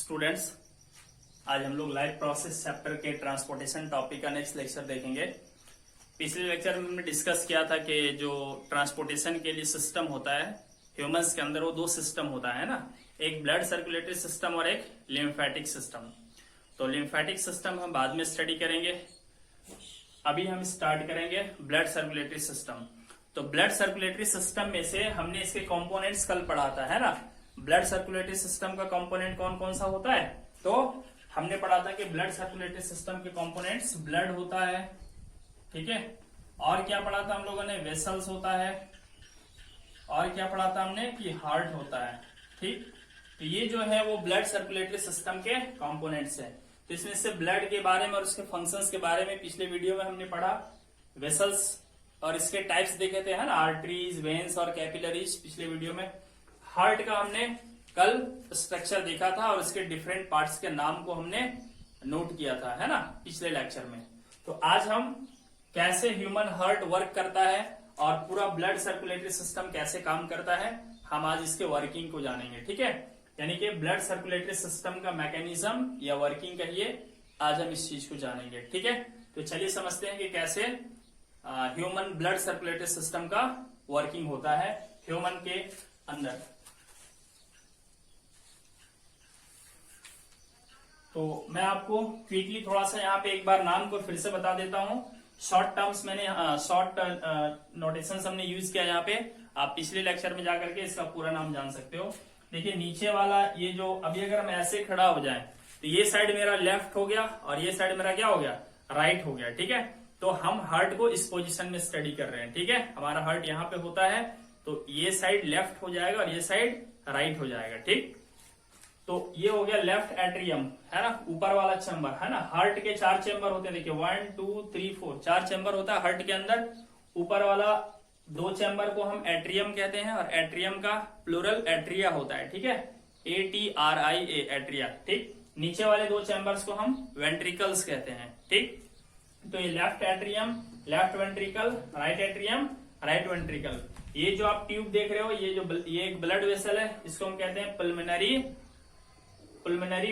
Students, आज हम लोग लाइफ प्रोसेस चैप्टर के ट्रांसपोर्टेशन टॉपिक का नेक्स्ट लेक्चर देखेंगे। पिछले लेक्चर में हमने डिस्कस किया था कि जो ट्रांसपोर्टेशन के लिए सिस्टम होता है ह्यूमंस के अंदर, वो दो सिस्टम होता है ना, एक ब्लड सर्कुलेटरी सिस्टम और एक लिम्फेटिक सिस्टम। तो लिम्फेटिक सिस्टम हम बाद में स्टडी करेंगे, अभी हम स्टार्ट करेंगे ब्लड सर्कुलेटरी सिस्टम। तो ब्लड सर्कुलेटरी सिस्टम में से हमने इसके कंपोनेंट्स कल पढ़ा था, है ना। ब्लड सर्कुलेटरी सिस्टम का कंपोनेंट कौन कौन सा होता है, तो हमने पढ़ा था कि ब्लड सर्कुलेटरी सिस्टम के कंपोनेंट्स ब्लड होता है, ठीक है। और क्या पढ़ा था हम लोगों ने, वेसल्स होता है, और क्या पढ़ा था हमने कि हार्ट होता है, ठीक। तो ये जो है वो ब्लड सर्कुलेटरी सिस्टम के कंपोनेंट्स है। तो इसमें से ब्लड के बारे में और उसके फंक्शंस के बारे में पिछले वीडियो में हमने पढ़ा, वेसल्स और इसके टाइप्स देखे थे, है ना, आर्टरीज, वेन्स और कैपिलरीज पिछले वीडियो में। हार्ट का हमने कल स्ट्रक्चर देखा था और इसके डिफरेंट पार्ट्स के नाम को हमने नोट किया था, है ना, पिछले लेक्चर में। तो आज हम कैसे ह्यूमन हार्ट वर्क करता है और पूरा ब्लड सर्कुलेटरी सिस्टम कैसे काम करता है, हम आज इसके वर्किंग को जानेंगे, ठीक है। यानी कि ब्लड सर्कुलेटरी सिस्टम का मैकेनिज्म या वर्किंग कहिए, आज हम इस चीज को जानेंगे, ठीक है। तो चलिए समझते हैं कि कैसे ह्यूमन ब्लड सर्कुलेटरी सिस्टम का वर्किंग होता है ह्यूमन के अंदर। तो मैं आपको क्विकली थोड़ा सा यहाँ पे एक बार नाम को फिर से बता देता हूँ। शॉर्ट टर्म्स मैंने शॉर्ट नोटेशंस हमने यूज किया यहाँ पे, आप पिछले लेक्चर में जाकर के इसका पूरा नाम जान सकते हो। देखिए नीचे वाला ये जो, अभी अगर हम ऐसे खड़ा हो जाए तो ये साइड मेरा लेफ्ट हो गया और ये साइड मेरा क्या हो गया, राइट हो गया, ठीक है। तो हम हार्ट को इस पोजीशन में स्टडी कर रहे हैं, ठीक है। हमारा हार्ट यहाँ पे होता है, तो ये साइड लेफ्ट हो जाएगा और ये साइड राइट हो जाएगा, ठीक। तो ये हो गया लेफ्ट एट्रियम, है ना, ऊपर वाला चैम्बर, है ना। हार्ट के 4 चैम्बर होते हैं, देखिए 1 2 3 4 4 चैम्बर होता है हार्ट के अंदर। ऊपर वाला 2 चैम्बर को हम एट्रियम कहते हैं और एट्रियम का प्लूरल एट्रिया होता है, ठीक है, ATRIA, एट्रिया, ठीक। नीचे वाले 2 चैम्बर्स को हम वेंट्रिकल्स कहते हैं, ठीक। तो ये left atrium, left ventricle, right atrium, right ventricle. ये जो आप ट्यूब देख रहे हो, ये एक ब्लड वेसल है, इसको हम कहते हैं पुल्मोनरी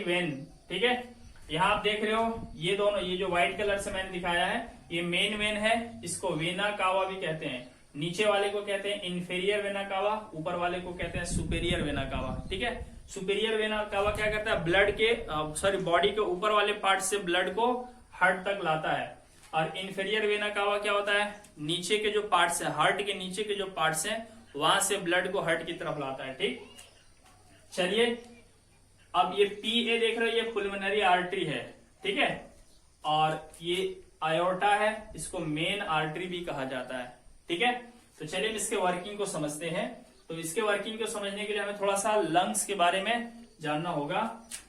वेन, ठीक है। यहाँ आप देख रहे हो ये दोनों, ये जो व्हाइट कलर से मैंने दिखाया है, ये मेन वेन है, इसको वेना कावा भी कहते हैं। नीचे वाले को कहते हैं इंफीरियर वेना कावा, ऊपर वाले को कहते हैं सुपेरियर वेना कावा, ठीक है। सुपेरियर वेना कावा क्या करता है, ब्लड के बॉडी के ऊपर वाले पार्ट से ब्लड को हार्ट तक लाता है। और इंफीरियर वेना कावा क्या होता है, नीचे के जो पार्ट्स है, हार्ट के नीचे के जो पार्ट्स हैं, वहां से ब्लड को हार्ट की तरफ लाता है, ठीक। चलिए अब ये PA देख रहे हो, ये पुल्मोनरी आर्टरी है, ठीक है। और ये आयोर्टा है, इसको मेन आर्टरी भी कहा जाता है, ठीक है। तो चलिए इसके वर्किंग को समझते हैं। तो इसके वर्किंग को समझने के लिए हमें थोड़ा सा लंग्स के बारे में जानना होगा।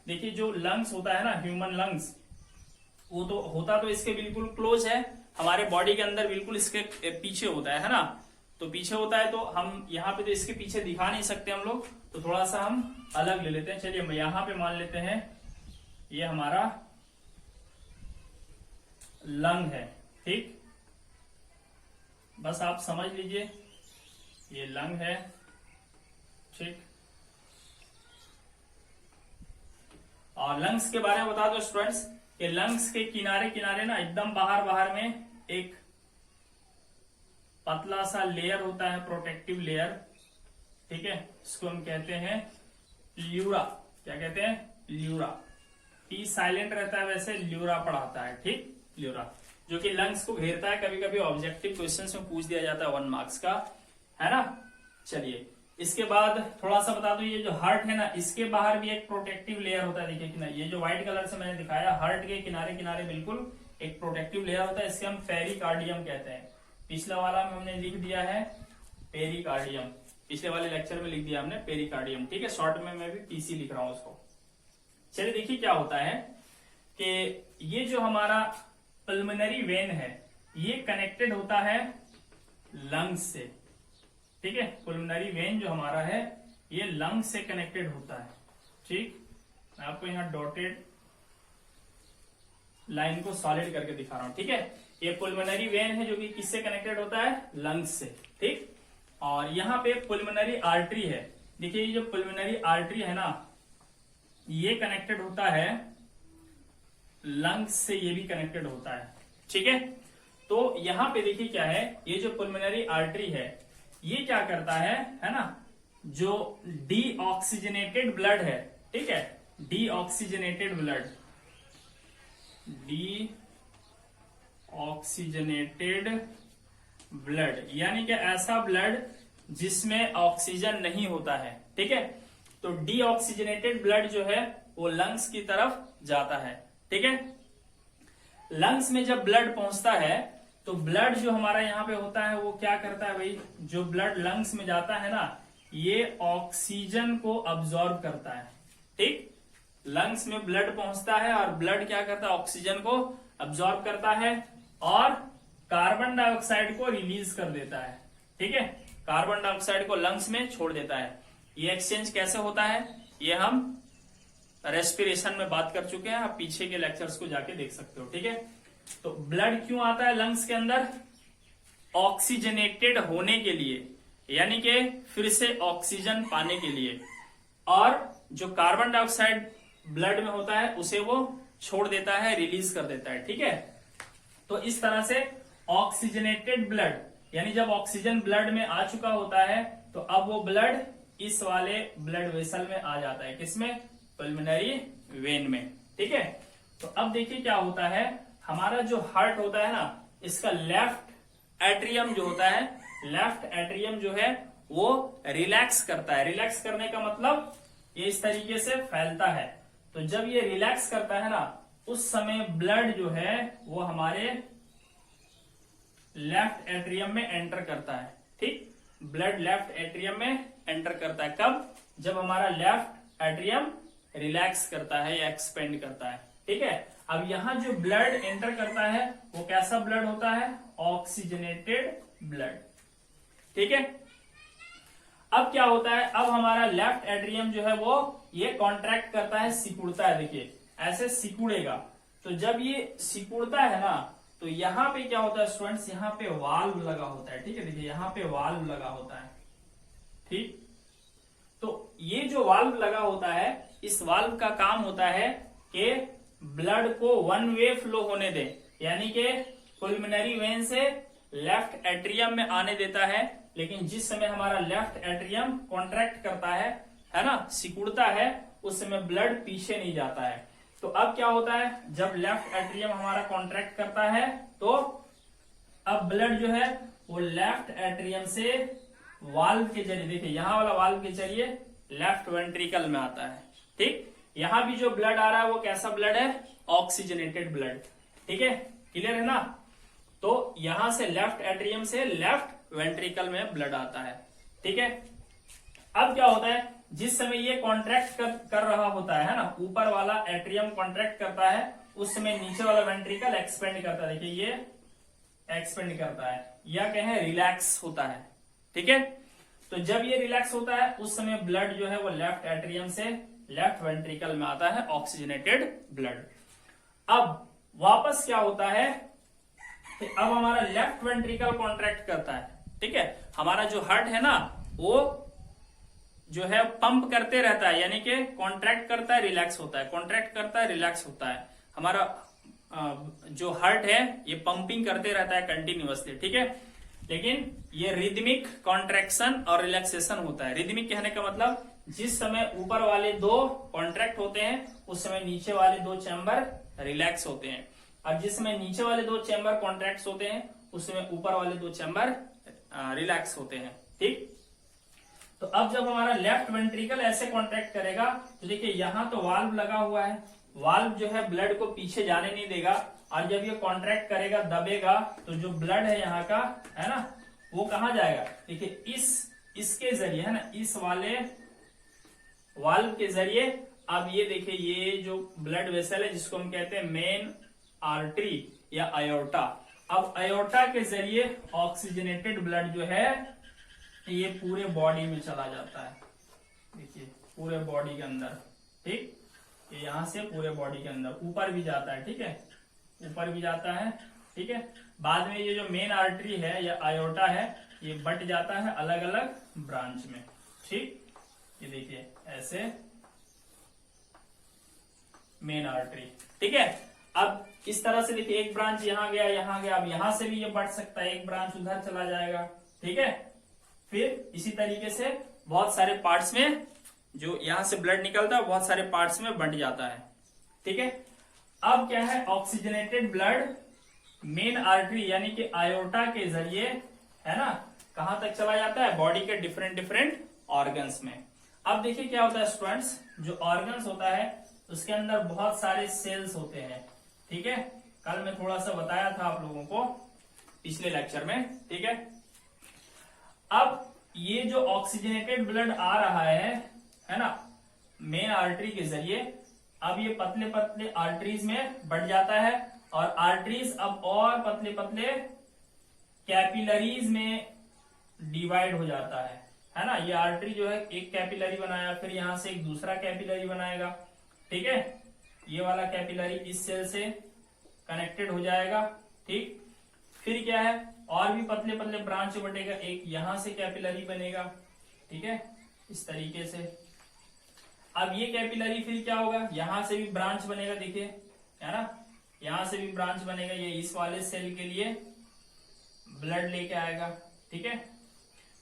देखिए जो लंग्स होता है ना, ह्यूमन लंग्स, वो तो होता तो इसके बिल्कुल क्लोज है, हमारे बॉडी के अंदर बिल्कुल इसके पीछे होता है ना। तो पीछे होता है, तो हम यहाँ पे तो इसके पीछे दिखा नहीं सकते हम लोग, तो थोड़ा सा हम अलग ले लेते हैं। चलिए यहाँ पे मान लेते हैं ये हमारा लंग है, ठीक। बस आप समझ लीजिए ये लंग है, ठीक। और लंग्स के बारे में बता दो स्टूडेंट्स कि लंग्स के किनारे किनारे ना, एकदम बाहर में एक पतला सा लेयर होता है, प्रोटेक्टिव लेयर, ठीक है। इसको हम कहते हैं ल्यूरा। क्या कहते हैं, ल्यूरा। T साइलेंट रहता है, वैसे ल्यूरा पढ़ाता है, ठीक, ल्यूरा, जो कि लंग्स को घेरता है। कभी कभी ऑब्जेक्टिव क्वेश्चंस में पूछ दिया जाता है 1 मार्क्स का, है ना। चलिए इसके बाद थोड़ा सा बता दो, ये जो हार्ट है ना, इसके बाहर भी एक प्रोटेक्टिव लेयर होता है। देखिए कि ना, ये जो व्हाइट कलर से मैंने दिखाया, हार्ट के किनारे किनारे बिल्कुल एक प्रोटेक्टिव लेयर होता है, इसके हम पेरिकार्डियम कहते हैं। पिछला वाला में हमने लिख दिया है पेरिकार्डियम, पिछले वाले लेक्चर में लिख दिया हमने पेरिकार्डियम, ठीक है। शॉर्ट में मैं भी PC लिख रहा हूं उसको। चलिए देखिए क्या होता है कि ये जो हमारा पल्मोनरी वेन है, ये कनेक्टेड होता है लंग्स से, ठीक है। पल्मोनरी वेन जो हमारा है, ये लंग्स से कनेक्टेड होता है, ठीक। मैं आपको यहाँ डॉटेड लाइन को सॉलिड करके दिखा रहा हूं, ठीक है। ये पुल्मोनरी वेन है जो कि किससे कनेक्टेड होता है, लंग्स से, ठीक। और यहाँ पे पुल्मोनरी आर्टरी है। देखिए ये जो पुल्मोनरी आर्टरी है ना, ये कनेक्टेड होता है लंग्स से, ये भी कनेक्टेड होता है, ठीक है। तो यहां पे देखिए क्या है, ये जो पुल्मोनरी आर्टरी है ये क्या करता है ना, जो डीऑक्सीजनेटेड ब्लड है, ठीक है, डीऑक्सीजनेटेड ब्लड, डीऑक्सीजनेटेड ब्लड यानी कि ऐसा ब्लड जिसमें ऑक्सीजन नहीं होता है, ठीक है। तो डीऑक्सीजनेटेड ब्लड जो है वो लंग्स की तरफ जाता है, ठीक है। लंग्स में जब ब्लड पहुंचता है तो ब्लड जो हमारा यहाँ पे होता है वो क्या करता है भाई, जो ब्लड लंग्स में जाता है ना ये ऑक्सीजन को अब्सॉर्ब करता है, ठीक। लंग्स में ब्लड पहुंचता है और ब्लड क्या करता है, ऑक्सीजन को अब्सॉर्ब करता है और कार्बन डाइऑक्साइड को रिलीज कर देता है, ठीक है। कार्बन डाइऑक्साइड को लंग्स में छोड़ देता है। ये एक्सचेंज कैसे होता है ये हम रेस्पिरेशन में बात कर चुके हैं, आप पीछे के लेक्चर्स को जाके देख सकते हो, ठीक है। तो ब्लड क्यों आता है लंग्स के अंदर, ऑक्सीजनेटेड होने के लिए, यानी कि फिर से ऑक्सीजन पाने के लिए, और जो कार्बन डाइऑक्साइड ब्लड में होता है उसे वो छोड़ देता है, रिलीज कर देता है, ठीक है। तो इस तरह से ऑक्सीजनेटेड ब्लड यानी जब ऑक्सीजन ब्लड में आ चुका होता है तो अब वो ब्लड इस वाले ब्लड वेसल में आ जाता है, किसमें, पल्मोनरी वेन में, ठीक है। तो अब देखिए क्या होता है, हमारा जो हार्ट होता है ना इसका लेफ्ट एट्रियम जो होता है, लेफ्ट एट्रियम जो है वो रिलैक्स करता है। रिलैक्स करने का मतलब ये इस तरीके से फैलता है। तो जब ये रिलैक्स करता है ना उस समय ब्लड जो है वो हमारे लेफ्ट एट्रियम में एंटर करता है, ठीक। ब्लड लेफ्ट एट्रियम में एंटर करता है, कब, जब हमारा लेफ्ट एट्रियम रिलैक्स करता है या एक्सपेंड करता है, ठीक है। अब यहां जो ब्लड एंटर करता है वो कैसा ब्लड होता है, ऑक्सीजनेटेड ब्लड, ठीक है। अब क्या होता है, अब हमारा लेफ्ट एट्रियम जो है वो ये कॉन्ट्रैक्ट करता है, सिकुड़ता है, देखिए ऐसे सिकुड़ेगा। तो जब ये सिकुड़ता है ना तो यहाँ पे क्या होता है स्टूडेंट्स, यहाँ पे वाल्व लगा होता है, ठीक है। देखिए यहाँ पे वाल्व लगा होता है, ठीक। तो ये जो वाल्व लगा होता है इस वाल्व का काम होता है कि ब्लड को वन वे फ्लो होने दे, यानी कि पुल्मोनरी वेन से लेफ्ट एट्रियम में आने देता है। लेकिन जिस समय हमारा लेफ्ट एट्रियम कॉन्ट्रैक्ट करता है ना, सिकुड़ता है, उस समय ब्लड पीछे नहीं जाता है। तो अब क्या होता है, जब लेफ्ट एट्रियम हमारा कॉन्ट्रैक्ट करता है तो अब ब्लड जो है वो लेफ्ट एट्रियम से वाल्व के जरिए, देखिए यहाँ वाला वाल्व के जरिए लेफ्ट वेंट्रिकल में आता है, ठीक। यहां भी जो ब्लड आ रहा है वो कैसा ब्लड है, ऑक्सीजनेटेड ब्लड, ठीक है, क्लियर है ना। तो यहां से लेफ्ट एट्रियम से लेफ्ट वेंट्रिकल में ब्लड आता है, ठीक है। अब क्या होता है, जिस समय ये कॉन्ट्रैक्ट कर रहा होता है ना, ऊपर वाला एट्रियम कॉन्ट्रैक्ट करता है, उस समय नीचे वाला वेंट्रिकल एक्सपेंड करता है, देखिए ये एक्सपेंड करता है या कहें रिलैक्स होता है, ठीक है। तो जब ये रिलैक्स होता है उस समय ब्लड जो है वो लेफ्ट एट्रियम से लेफ्ट वेंट्रिकल में आता है, ऑक्सीजनेटेड ब्लड। अब वापस क्या होता है कि अब हमारा लेफ्ट वेंट्रिकल कॉन्ट्रैक्ट करता है, ठीक है। हमारा जो हार्ट है ना वो जो है पंप करते रहता है, यानी कि कॉन्ट्रैक्ट करता है, रिलैक्स होता है, कॉन्ट्रैक्ट करता है, रिलैक्स होता है। हमारा जो हार्ट है ये पंपिंग करते रहता है कंटिन्यूअसली, ठीक है। लेकिन ये रिदमिक कॉन्ट्रैक्शन और रिलैक्सेशन होता है। रिदमिक कहने का मतलब जिस समय ऊपर वाले दो कॉन्ट्रैक्ट होते हैं उस समय नीचे वाले दो चैम्बर रिलैक्स होते हैं, और जिस समय नीचे वाले दो चैम्बर कॉन्ट्रैक्ट होते हैं उस समय ऊपर वाले दो चैम्बर रिलैक्स होते हैं, ठीक। तो अब जब हमारा लेफ्ट वेंट्रिकल ऐसे कॉन्ट्रैक्ट करेगा तो देखिए यहाँ तो वाल्व लगा हुआ है, वाल्व जो है ब्लड को पीछे जाने नहीं देगा, और जब ये कॉन्ट्रैक्ट करेगा, दबेगा, तो जो ब्लड है यहाँ का है ना वो कहाँ जाएगा, देखिए इसके जरिए है ना, इस वाले वाल्व के जरिए। अब ये देखिए ये जो ब्लड वेसल है जिसको हम कहते हैं मेन आर्टरी या आयोर्टा, अब आयोर्टा के जरिए ऑक्सीजनेटेड ब्लड जो है ये पूरे बॉडी में चला जाता है, देखिए पूरे बॉडी के अंदर, ठीक। ये यहां से पूरे बॉडी के अंदर ऊपर भी जाता है, ठीक है, ऊपर भी जाता है, ठीक है। बाद में ये जो मेन आर्टरी है या आयोर्टा है ये बट जाता है अलग अलग ब्रांच में, ठीक। ये देखिए ऐसे मेन आर्टरी। ठीक है, अब इस तरह से देखिए एक ब्रांच यहाँ गया, यहाँ गया, अब यहां से भी ये बढ़ सकता है, एक ब्रांच उधर चला जाएगा। ठीक है, फिर इसी तरीके से बहुत सारे पार्ट्स में जो यहां से ब्लड निकलता है बहुत सारे पार्ट्स में बंट जाता है। ठीक है, अब क्या है, ऑक्सीजनेटेड ब्लड मेन आर्टरी यानी कि आयोटा के जरिए, है ना, कहां तक चला जाता है, बॉडी के डिफरेंट डिफरेंट ऑर्गन्स में। अब देखिए क्या होता है स्टूडेंट्स, जो ऑर्गन्स होता है उसके अंदर बहुत सारे सेल्स होते हैं। ठीक है, कल मैं थोड़ा सा बताया था आप लोगों को पिछले लेक्चर में। ठीक है, अब ये जो ऑक्सीजनेटेड ब्लड आ रहा है ना, मेन आर्टरी के जरिए, अब ये पतले पतले आर्टरीज में बढ़ जाता है और आर्टरीज अब और पतले पतले कैपिलरीज में डिवाइड हो जाता है ना। ये आर्टरी जो है एक कैपिलरी बनाया, फिर यहां से एक दूसरा कैपिलरी बनाएगा। ठीक है, ये वाला कैपिलरी इस सेल से कनेक्टेड हो जाएगा। ठीक, फिर क्या है, और भी पतले पतले ब्रांच बनेगा, एक यहां से कैपिलरी बनेगा। ठीक है, इस तरीके से। अब ये कैपिलरी फिर क्या होगा, यहां से भी ब्रांच बनेगा, देखिए, है ना, यहां से भी ब्रांच बनेगा, ये इस वाले सेल के लिए ब्लड लेके आएगा। ठीक है,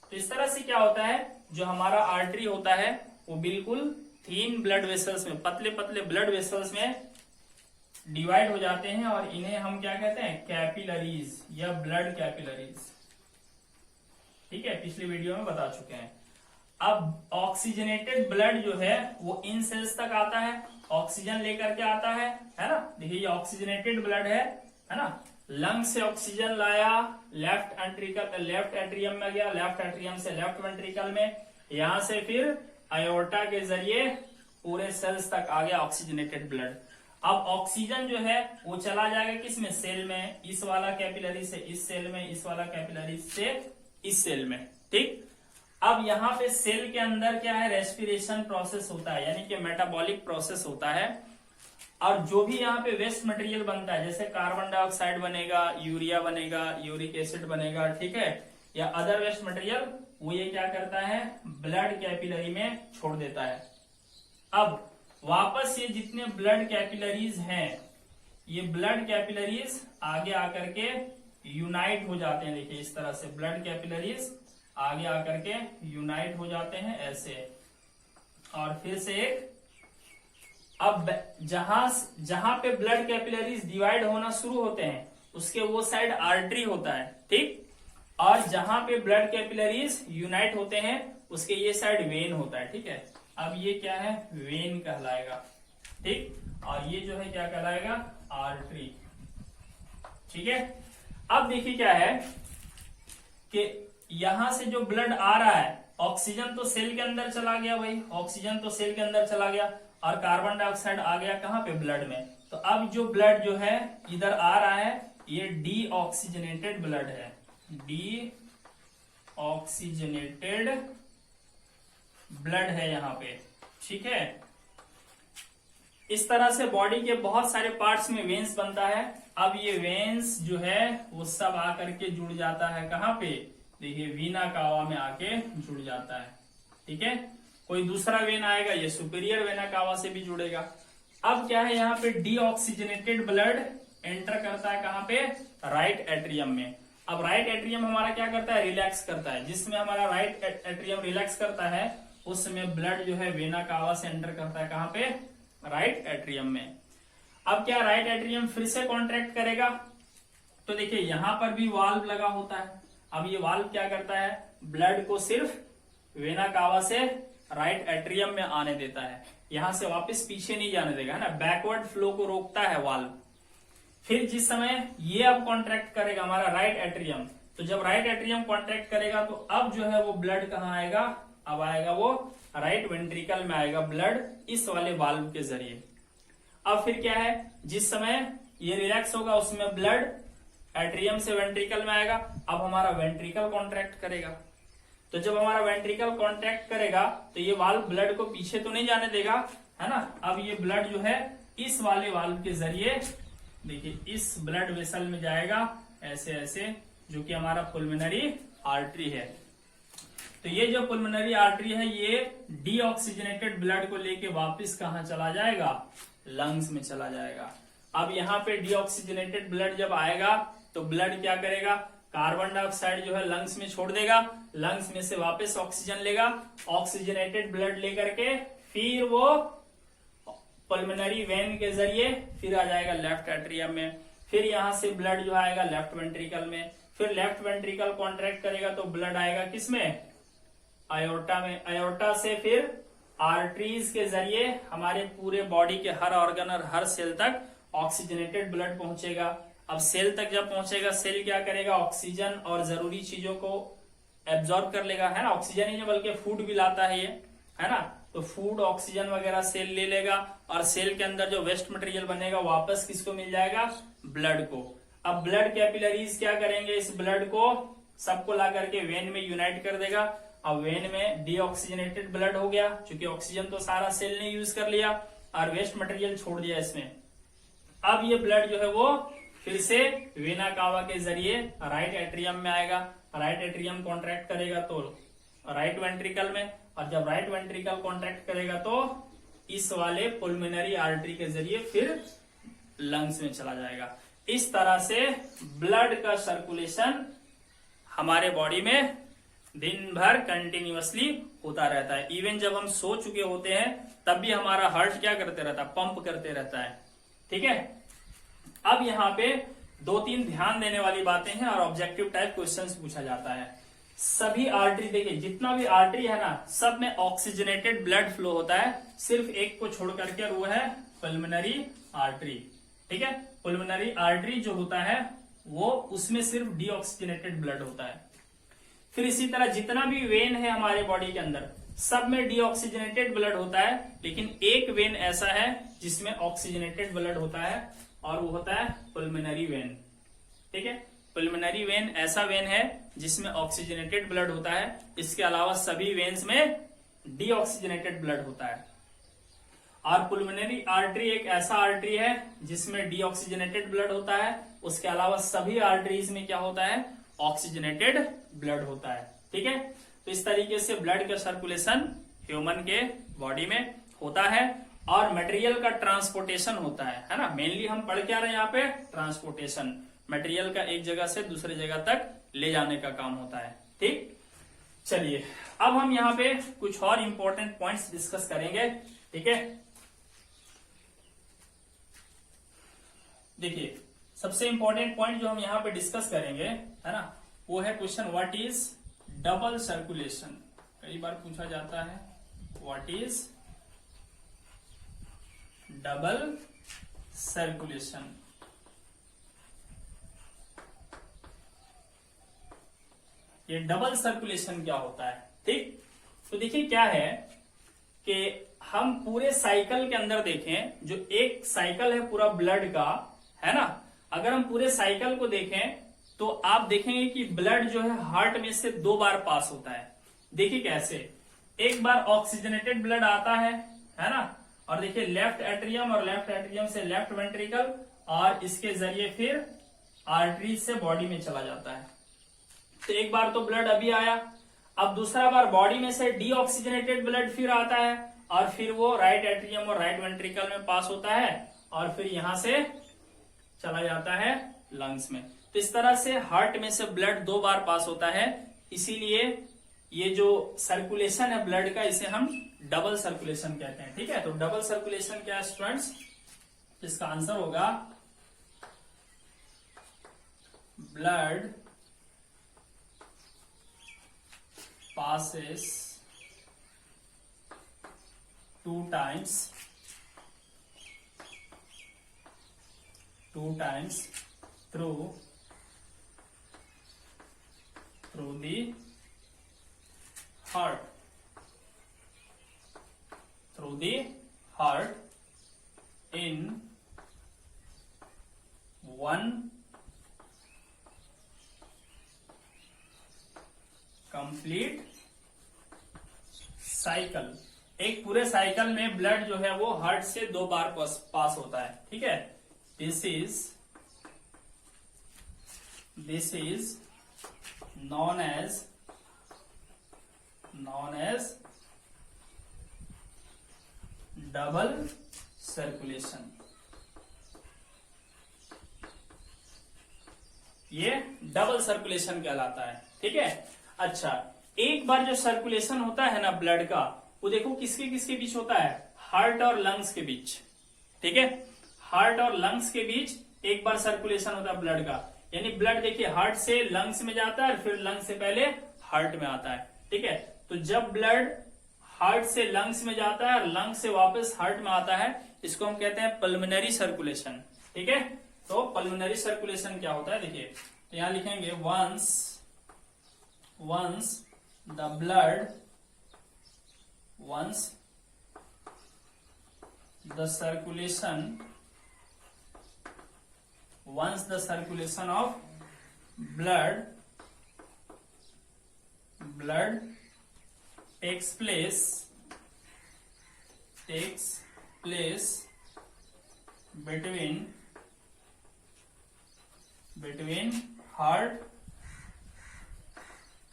तो इस तरह से क्या होता है, जो हमारा आर्टरी होता है वो बिल्कुल थीन ब्लड वेसल्स में, पतले पतले ब्लड वेसल्स में डिवाइड हो जाते हैं और इन्हें हम क्या कहते हैं, कैपिलरीज या ब्लड कैपिलरीज। ठीक है, पिछली वीडियो में बता चुके हैं। अब ऑक्सीजनेटेड ब्लड जो है वो इन सेल्स तक आता है, ऑक्सीजन लेकर के आता है ना। देखिए ये ऑक्सीजनेटेड ब्लड है ना, लंग से ऑक्सीजन लाया, लेफ्ट एट्रियम में गया, लेफ्ट एट्रियम से लेफ्ट वेंट्रिकल में, यहां से फिर आयोर्टा के जरिए पूरे सेल्स तक आ गया ऑक्सीजनेटेड ब्लड। अब ऑक्सीजन जो है वो चला जाएगा किसमें, सेल में, इस वाला कैपिलरी से इस सेल में, इस वाला कैपिलरी से इस सेल में। ठीक, अब यहाँ पे सेल के अंदर क्या है, रेस्पिरेशन प्रोसेस होता है, यानी कि मेटाबॉलिक प्रोसेस होता है। और जो भी यहाँ पे वेस्ट मटेरियल बनता है, जैसे कार्बन डाइऑक्साइड बनेगा, यूरिया बनेगा, यूरिक एसिड बनेगा, ठीक है, या अदर वेस्ट मटेरियल, वो ये क्या करता है, ब्लड कैपिलरी में छोड़ देता है। अब वापस ये जितने ब्लड कैपिलरीज हैं, ये ब्लड कैपिलरीज आगे आकर के यूनाइट हो जाते हैं। देखिए इस तरह से ब्लड कैपिलरीज आगे आकर के यूनाइट हो जाते हैं ऐसे, और फिर से एक, अब जहां पे ब्लड कैपिलरीज डिवाइड होना शुरू होते हैं उसके वो साइड आर्टरी होता है। ठीक, और जहां पे ब्लड कैपिलरीज यूनाइट होते हैं उसके ये साइड वेन होता है। ठीक है, अब ये क्या है, वेन कहलाएगा। ठीक, और ये जो है क्या कहलाएगा, आर्टरी। ठीक है, अब देखिए क्या है कि यहां से जो ब्लड आ रहा है, ऑक्सीजन तो सेल के अंदर चला गया, भाई ऑक्सीजन तो सेल के अंदर चला गया, और कार्बन डाइऑक्साइड आ गया कहां पे, ब्लड में। तो अब जो ब्लड जो है इधर आ रहा है ये डीऑक्सीजनेटेड ब्लड है, डीऑक्सीजनेटेड ब्लड है यहाँ पे। ठीक है, इस तरह से बॉडी के बहुत सारे पार्ट्स में वेन्स बनता है। अब ये वेन्स जो है वो सब आकर के जुड़ जाता है कहाँ पे, देखिए वीना कावा में आके जुड़ जाता है। ठीक है, कोई दूसरा वेन आएगा, ये सुपीरियर वेना कावा से भी जुड़ेगा। अब क्या है, यहाँ पे डीऑक्सीजनेटेड ब्लड एंटर करता है कहाँ पे, राइट एट्रियम में। अब राइट एट्रियम हमारा क्या करता है, रिलैक्स करता है। जिसमें हमारा राइट एट्रियम रिलैक्स करता है उस समय ब्लड जो है वेना कावा से एंटर करता है कहाँ पे, राइट एट्रियम में। अब क्या राइट एट्रियम फिर से कॉन्ट्रैक्ट करेगा, तो देखिए यहां पर भी वाल्व लगा होता है। अब ये वाल्व क्या करता है, ब्लड को सिर्फ वेना कावा से राइट एट्रियम में आने देता है, यहां से वापस पीछे नहीं जाने देगा, है ना, बैकवर्ड फ्लो को रोकता है वाल्व। फिर जिस समय ये अब कॉन्ट्रैक्ट करेगा हमारा राइट एट्रियम, तो जब राइट एट्रियम कॉन्ट्रैक्ट करेगा तो अब जो है वो ब्लड कहाँ आएगा, अब आएगा वो राइट वेंट्रिकल में आएगा ब्लड, इस वाले वाल्व के जरिए। अब फिर क्या है, जिस समय ये रिलैक्स होगा उसमें ब्लड एट्रियम से वेंट्रिकल में आएगा। अब हमारा वेंट्रिकल कॉन्ट्रैक्ट करेगा, तो जब हमारा वेंट्रिकल कॉन्ट्रैक्ट करेगा तो ये वाल्व ब्लड को पीछे तो नहीं जाने देगा, है ना। अब ये ब्लड जो है इस वाले वाल्व के जरिए, देखिए इस ब्लड वेसल में जाएगा ऐसे ऐसे, जो कि हमारा पुल्मोनरी आर्टरी है। तो ये जो पुल्मोनरी आर्टरी है ये डीऑक्सीजनेटेड ब्लड को लेके वापस कहाँ चला जाएगा, लंग्स में चला जाएगा। अब यहाँ पे डीऑक्सीजनेटेड ब्लड जब आएगा तो ब्लड क्या करेगा, कार्बन डाइऑक्साइड जो है लंग्स में छोड़ देगा, लंग्स में से वापस ऑक्सीजन लेगा, ऑक्सीजनेटेड ब्लड लेकर के फिर वो पल्मोनरी वेन के जरिए फिर आ जाएगा लेफ्ट एट्रियम में, फिर यहां से ब्लड जो आएगा लेफ्ट वेंट्रिकल में, फिर लेफ्ट वेंट्रिकल कॉन्ट्रैक्ट करेगा तो ब्लड आएगा किसमें, आयोर्टा में, आयोर्टा से फिर आर्टरीज के जरिए हमारे पूरे बॉडी के हर ऑर्गन और हर सेल तक ऑक्सीजनेटेड ब्लड पहुंचेगा। अब सेल तक जब पहुंचेगा, सेल क्या करेगा, ऑक्सीजन और जरूरी चीजों को एब्जॉर्ब कर लेगा, है ना, ऑक्सीजन ही नहीं बल्कि फूड भी लाता है ये, है ना, तो फूड ऑक्सीजन वगैरह सेल ले लेगा और सेल के अंदर जो वेस्ट मटेरियल बनेगा वापस किसको मिल जाएगा, ब्लड को। अब ब्लड कैपिलरीज क्या करेंगे, इस ब्लड को सबको ला करके वेन में यूनाइट कर देगा। अब वेन में डीऑक्सीजनेटेड ब्लड हो गया, क्योंकि ऑक्सीजन तो सारा सेल ने यूज कर लिया और वेस्ट मटेरियल छोड़ दिया इसमें। अब ये ब्लड जो है वो फिर से वेना कावा के जरिए राइट एट्रियम में आएगा, राइट एट्रियम कॉन्ट्रैक्ट करेगा तो राइट वेंट्रिकल में, और जब राइट वेंट्रिकल कॉन्ट्रैक्ट करेगा तो इस वाले पुल्मोनरी आर्टरी के जरिए फिर लंग्स में चला जाएगा। इस तरह से ब्लड का सर्कुलेशन हमारे बॉडी में दिन भर कंटिन्यूअसली होता रहता है। इवन जब हम सो चुके होते हैं तब भी हमारा हार्ट क्या करते रहता है, पंप करते रहता है। ठीक है, अब यहाँ पे 2-3 ध्यान देने वाली बातें हैं और ऑब्जेक्टिव टाइप क्वेश्चंस पूछा जाता है। सभी आर्टरी, देखिए जितना भी आर्टरी है ना, सब में ऑक्सीजनेटेड ब्लड फ्लो होता है, सिर्फ एक को छोड़ करके, वो है पल्मोनरी आर्टरी। ठीक है, पल्मोनरी आर्टरी जो होता है वो उसमें सिर्फ डीऑक्सीजनेटेड ब्लड होता है। फिर इसी तरह जितना भी वेन है हमारे बॉडी के अंदर सब में डीऑक्सीजनेटेड ब्लड होता है, लेकिन एक वेन ऐसा है जिसमें ऑक्सीजनेटेड ब्लड होता है और वो होता है पुल्मोनरी वेन। ठीक है, पुल्मोनरी वेन ऐसा वेन है जिसमें ऑक्सीजनेटेड ब्लड होता है, इसके अलावा सभी वेन्स में डीऑक्सीजनेटेड ब्लड होता है। और पुल्मोनरी आर्टरी एक ऐसा आर्टरी है जिसमें डीऑक्सीजनेटेड ब्लड होता है, उसके अलावा सभी आर्टरीज में क्या होता है, ऑक्सीजनेटेड ब्लड होता है। ठीक है, तो इस तरीके से ब्लड का सर्कुलेशन ह्यूमन के बॉडी में होता है और मटेरियल का ट्रांसपोर्टेशन होता है ना। मेनली हम पढ़ क्या रहे हैं यहाँ पे, ट्रांसपोर्टेशन, मटेरियल का एक जगह से दूसरे जगह तक ले जाने का काम होता है। ठीक, चलिए अब हम यहाँ पे कुछ और इंपॉर्टेंट पॉइंट्स डिस्कस करेंगे। ठीक है, देखिए सबसे इंपॉर्टेंट पॉइंट जो हम यहाँ पे डिस्कस करेंगे, है ना, वो है question what is double circulation. कई बार पूछा जाता है व्हाट इज डबल सर्कुलेशन। ये डबल सर्कुलेशन क्या होता है। ठीक, तो देखिए क्या है कि हम पूरे साइकिल के अंदर देखें, जो एक साइकिल है पूरा ब्लड का, है ना, अगर हम पूरे साइकिल को देखें तो आप देखेंगे कि ब्लड जो है हार्ट में से 2 बार पास होता है। देखिए कैसे, एक बार ऑक्सीजनेटेड ब्लड आता है ना, और देखिए लेफ्ट एट्रियम और लेफ्ट एट्रियम से लेफ्ट वेंट्रिकल और इसके जरिए फिर आर्टरी से बॉडी में चला जाता है। तो एक बार तो ब्लड अभी आया, अब दूसरा बार बॉडी में से डीऑक्सीजनेटेड ब्लड फिर आता है और फिर वो राइट एट्रियम और राइट वेंट्रिकल में पास होता है और फिर यहां से चला जाता है लंग्स में। तो इस तरह से हार्ट में से ब्लड 2 बार पास होता है, इसीलिए ये जो सर्कुलेशन है ब्लड का, इसे हम डबल सर्कुलेशन कहते हैं। ठीक है, तो डबल सर्कुलेशन क्या है स्टूडेंट्स, इसका आंसर होगा blood passes 2 times through the heart in one complete cycle. एक पूरे साइकिल में ब्लड जो है वो हार्ट से 2 बार पास होता है। ठीक है, this is known as known as double circulation. ये डबल सर्कुलेशन कहलाता है। ठीक है। अच्छा, एक बार जो सर्कुलेशन होता है ना ब्लड का, वो देखो किसके किसके बीच होता है, हार्ट और लंग्स के बीच। ठीक है, हार्ट और लंग्स के बीच एक बार सर्कुलेशन होता है ब्लड का, यानी ब्लड देखिए हार्ट से लंग्स में जाता है और फिर लंग्स से पहले हार्ट में आता है। ठीक है, तो जब ब्लड हार्ट से लंग्स में जाता है और लंग्स से वापस हार्ट में आता है, इसको हम कहते हैं पल्मोनरी सर्कुलेशन। ठीक है, तो पल्मोनरी सर्कुलेशन क्या होता है देखिए, तो यहां लिखेंगे once the blood once the circulation of blood takes place between heart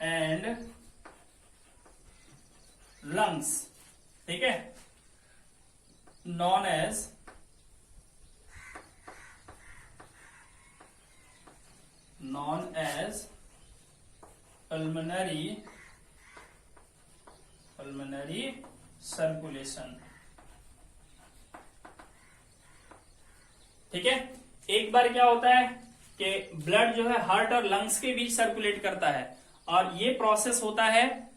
and lungs, ठीक है, known as pulmonary सर्कुलेशन। ठीक है, एक बार क्या होता है कि ब्लड जो है हार्ट और लंग्स के बीच सर्कुलेट करता है, और ये प्रोसेस होता है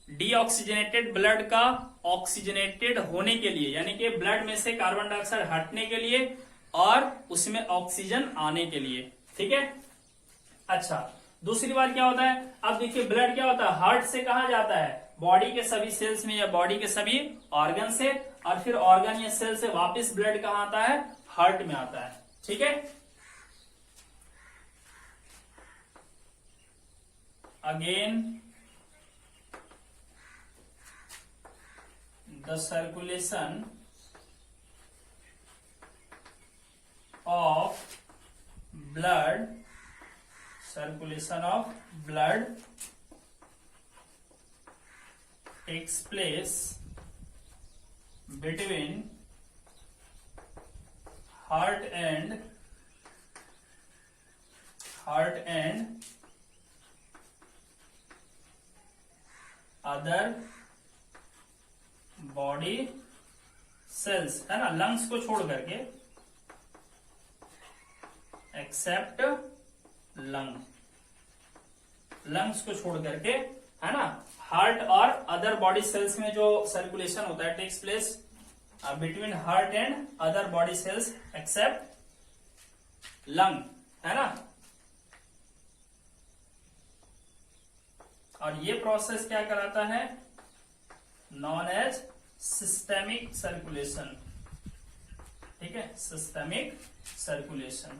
डीऑक्सीजनेटेड ब्लड का ऑक्सीजनेटेड होने के लिए, यानी कि ब्लड में से कार्बन डाइऑक्साइड हटने के लिए और उसमें ऑक्सीजन आने के लिए। ठीक है। अच्छा, दूसरी बार क्या होता है, अब देखिए ब्लड क्या होता है, हार्ट से कहा जाता है, बॉडी के सभी सेल्स में या बॉडी के सभी ऑर्गन से, और फिर ऑर्गन या सेल से वापस ब्लड कहां आता है, हार्ट में आता है। ठीक है। Again the circulation of blood takes place between heart and other body cells, है ना, लंग्स को छोड़ करके, एक्सेप्ट लंग्स को छोड़ करके, है ना, हार्ट और अदर बॉडी सेल्स में जो सर्कुलेशन होता है takes place between heart and other body cells except lung, है ना। और ये प्रोसेस क्या कराता है, नॉन एज सिस्टेमिक सर्कुलेशन। ठीक है, सिस्टेमिक सर्कुलेशन।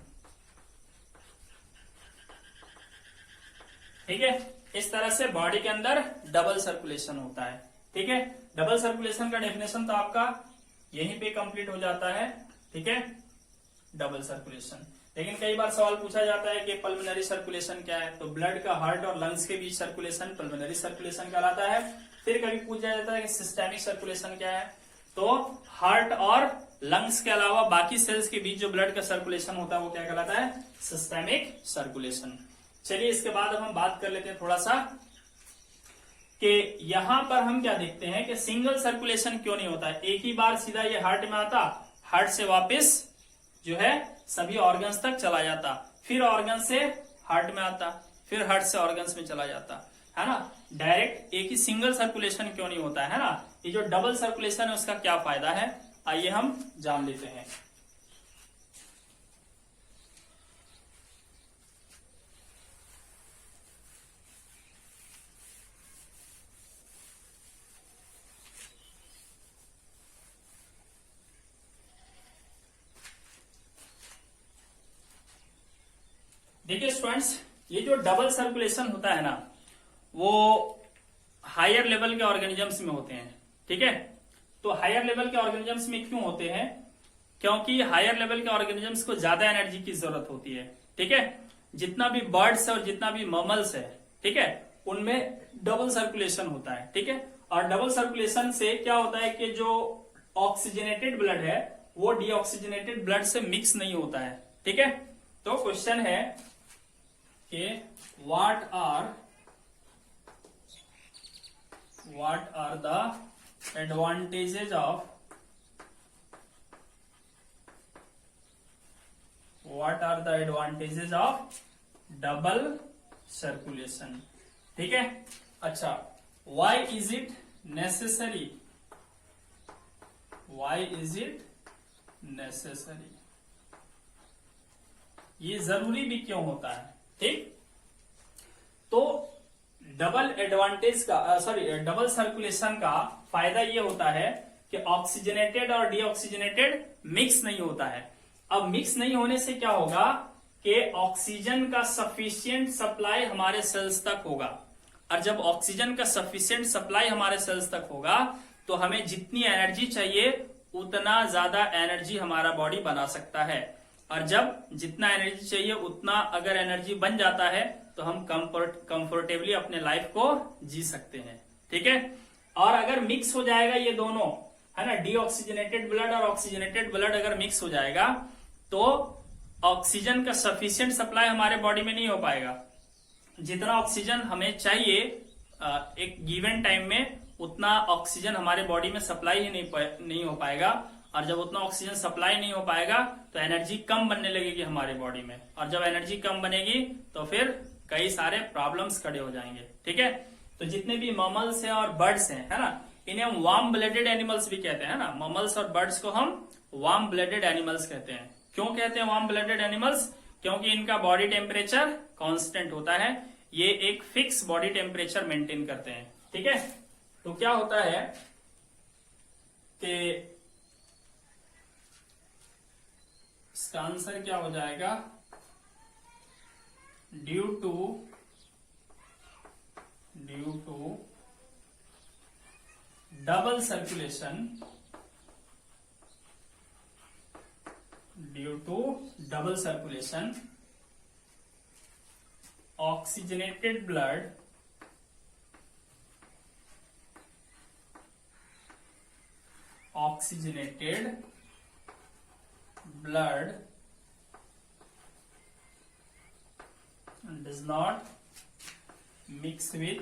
ठीक है, इस तरह से बॉडी के अंदर डबल सर्कुलेशन होता है। ठीक है, डबल सर्कुलेशन का डेफिनेशन तो आपका यहीं पे कंप्लीट हो जाता है। ठीक है, डबल सर्कुलेशन। लेकिन कई बार सवाल पूछा जाता है कि पल्मोनरी सर्कुलेशन क्या है, तो ब्लड का हार्ट और लंग्स के बीच सर्कुलेशन पल्मोनरी सर्कुलेशन कहलाता है। फिर कभी पूछा जाता है कि सिस्टेमिक सर्कुलेशन क्या है, तो हार्ट और लंग्स के अलावा बाकी सेल्स के बीच जो ब्लड का सर्कुलेशन होता है वो क्या कहलाता है, सिस्टेमिक सर्कुलेशन। चलिए इसके बाद अब हम बात कर लेते हैं थोड़ा सा कि यहां पर हम क्या देखते हैं कि सिंगल सर्कुलेशन क्यों नहीं होता है, एक ही बार सीधा ये हार्ट में आता, हार्ट से वापस जो है सभी ऑर्गन्स तक चला जाता, फिर ऑर्गन से हार्ट में आता, फिर हार्ट से ऑर्गन्स में चला जाता, है ना। डायरेक्ट एक ही सिंगल सर्कुलेशन क्यों नहीं होता है ना। ये जो डबल सर्कुलेशन है उसका क्या फायदा है, आइए हम जान लेते हैं। देखिए स्टूडेंट्स, ये जो डबल सर्कुलेशन होता है ना, वो हायर लेवल के ऑर्गेनिजम्स में होते हैं। ठीक है, तो हायर लेवल के ऑर्गेनिजम्स में क्यों होते हैं, क्योंकि हायर लेवल के ऑर्गेनिजम्स को ज्यादा एनर्जी की जरूरत होती है। ठीक है, जितना भी बर्ड्स है और जितना भी ममल्स है, ठीक है, उनमें डबल सर्कुलेशन होता है, ठीक है। और डबल सर्कुलेशन से क्या होता है कि जो ऑक्सीजनेटेड ब्लड है वो डीऑक्सीजनेटेड ब्लड से मिक्स नहीं होता है, ठीक है। तो क्वेश्चन है कि what are the advantages of double circulation, ठीक है। अच्छा, वाई इज इट नेसेसरी, ये जरूरी भी क्यों होता है, ठीक। तो डबल सर्कुलेशन का फायदा ये होता है कि ऑक्सीजनेटेड और डीऑक्सीजनेटेड मिक्स नहीं होता है। अब मिक्स नहीं होने से क्या होगा कि ऑक्सीजन का सफिशिएंट सप्लाई हमारे सेल्स तक होगा, और जब ऑक्सीजन का सफिशिएंट सप्लाई हमारे सेल्स तक होगा तो हमें जितनी एनर्जी चाहिए उतना ज्यादा एनर्जी हमारा बॉडी बना सकता है। और जब जितना एनर्जी चाहिए उतना अगर एनर्जी बन जाता है तो हम कंफर्टेबली अपने लाइफ को जी सकते हैं, ठीक है। और अगर मिक्स हो जाएगा ये दोनों, है ना, डीऑक्सीजनेटेड ब्लड और ऑक्सीजनेटेड ब्लड अगर मिक्स हो जाएगा तो ऑक्सीजन का सफिशिएंट सप्लाई हमारे बॉडी में नहीं हो पाएगा। जितना ऑक्सीजन हमें चाहिए एक गिवन टाइम में उतना ऑक्सीजन हमारे बॉडी में सप्लाई ही नहीं हो पाएगा। और जब उतना ऑक्सीजन सप्लाई नहीं हो पाएगा तो एनर्जी कम बनने लगेगी हमारे बॉडी में, और जब एनर्जी कम बनेगी तो फिर कई सारे प्रॉब्लम्स खड़े हो जाएंगे, ठीक है। तो जितने भी ममल्स हैं और बर्ड्स हैं, है ना, इन्हें हम वार्म ब्लडेड एनिमल्स भी कहते हैं ना। ममल्स और बर्ड्स को हम वार्म ब्लडेड एनिमल्स कहते हैं। क्यों कहते हैं वार्म ब्लडेड एनिमल्स? क्योंकि इनका बॉडी टेम्परेचर कांस्टेंट होता है, ये एक फिक्स बॉडी टेम्परेचर मेंटेन करते हैं, ठीक है। तो क्या होता है कि इसका आंसर क्या हो जाएगा, due to double circulation, oxygenated blood does not mix with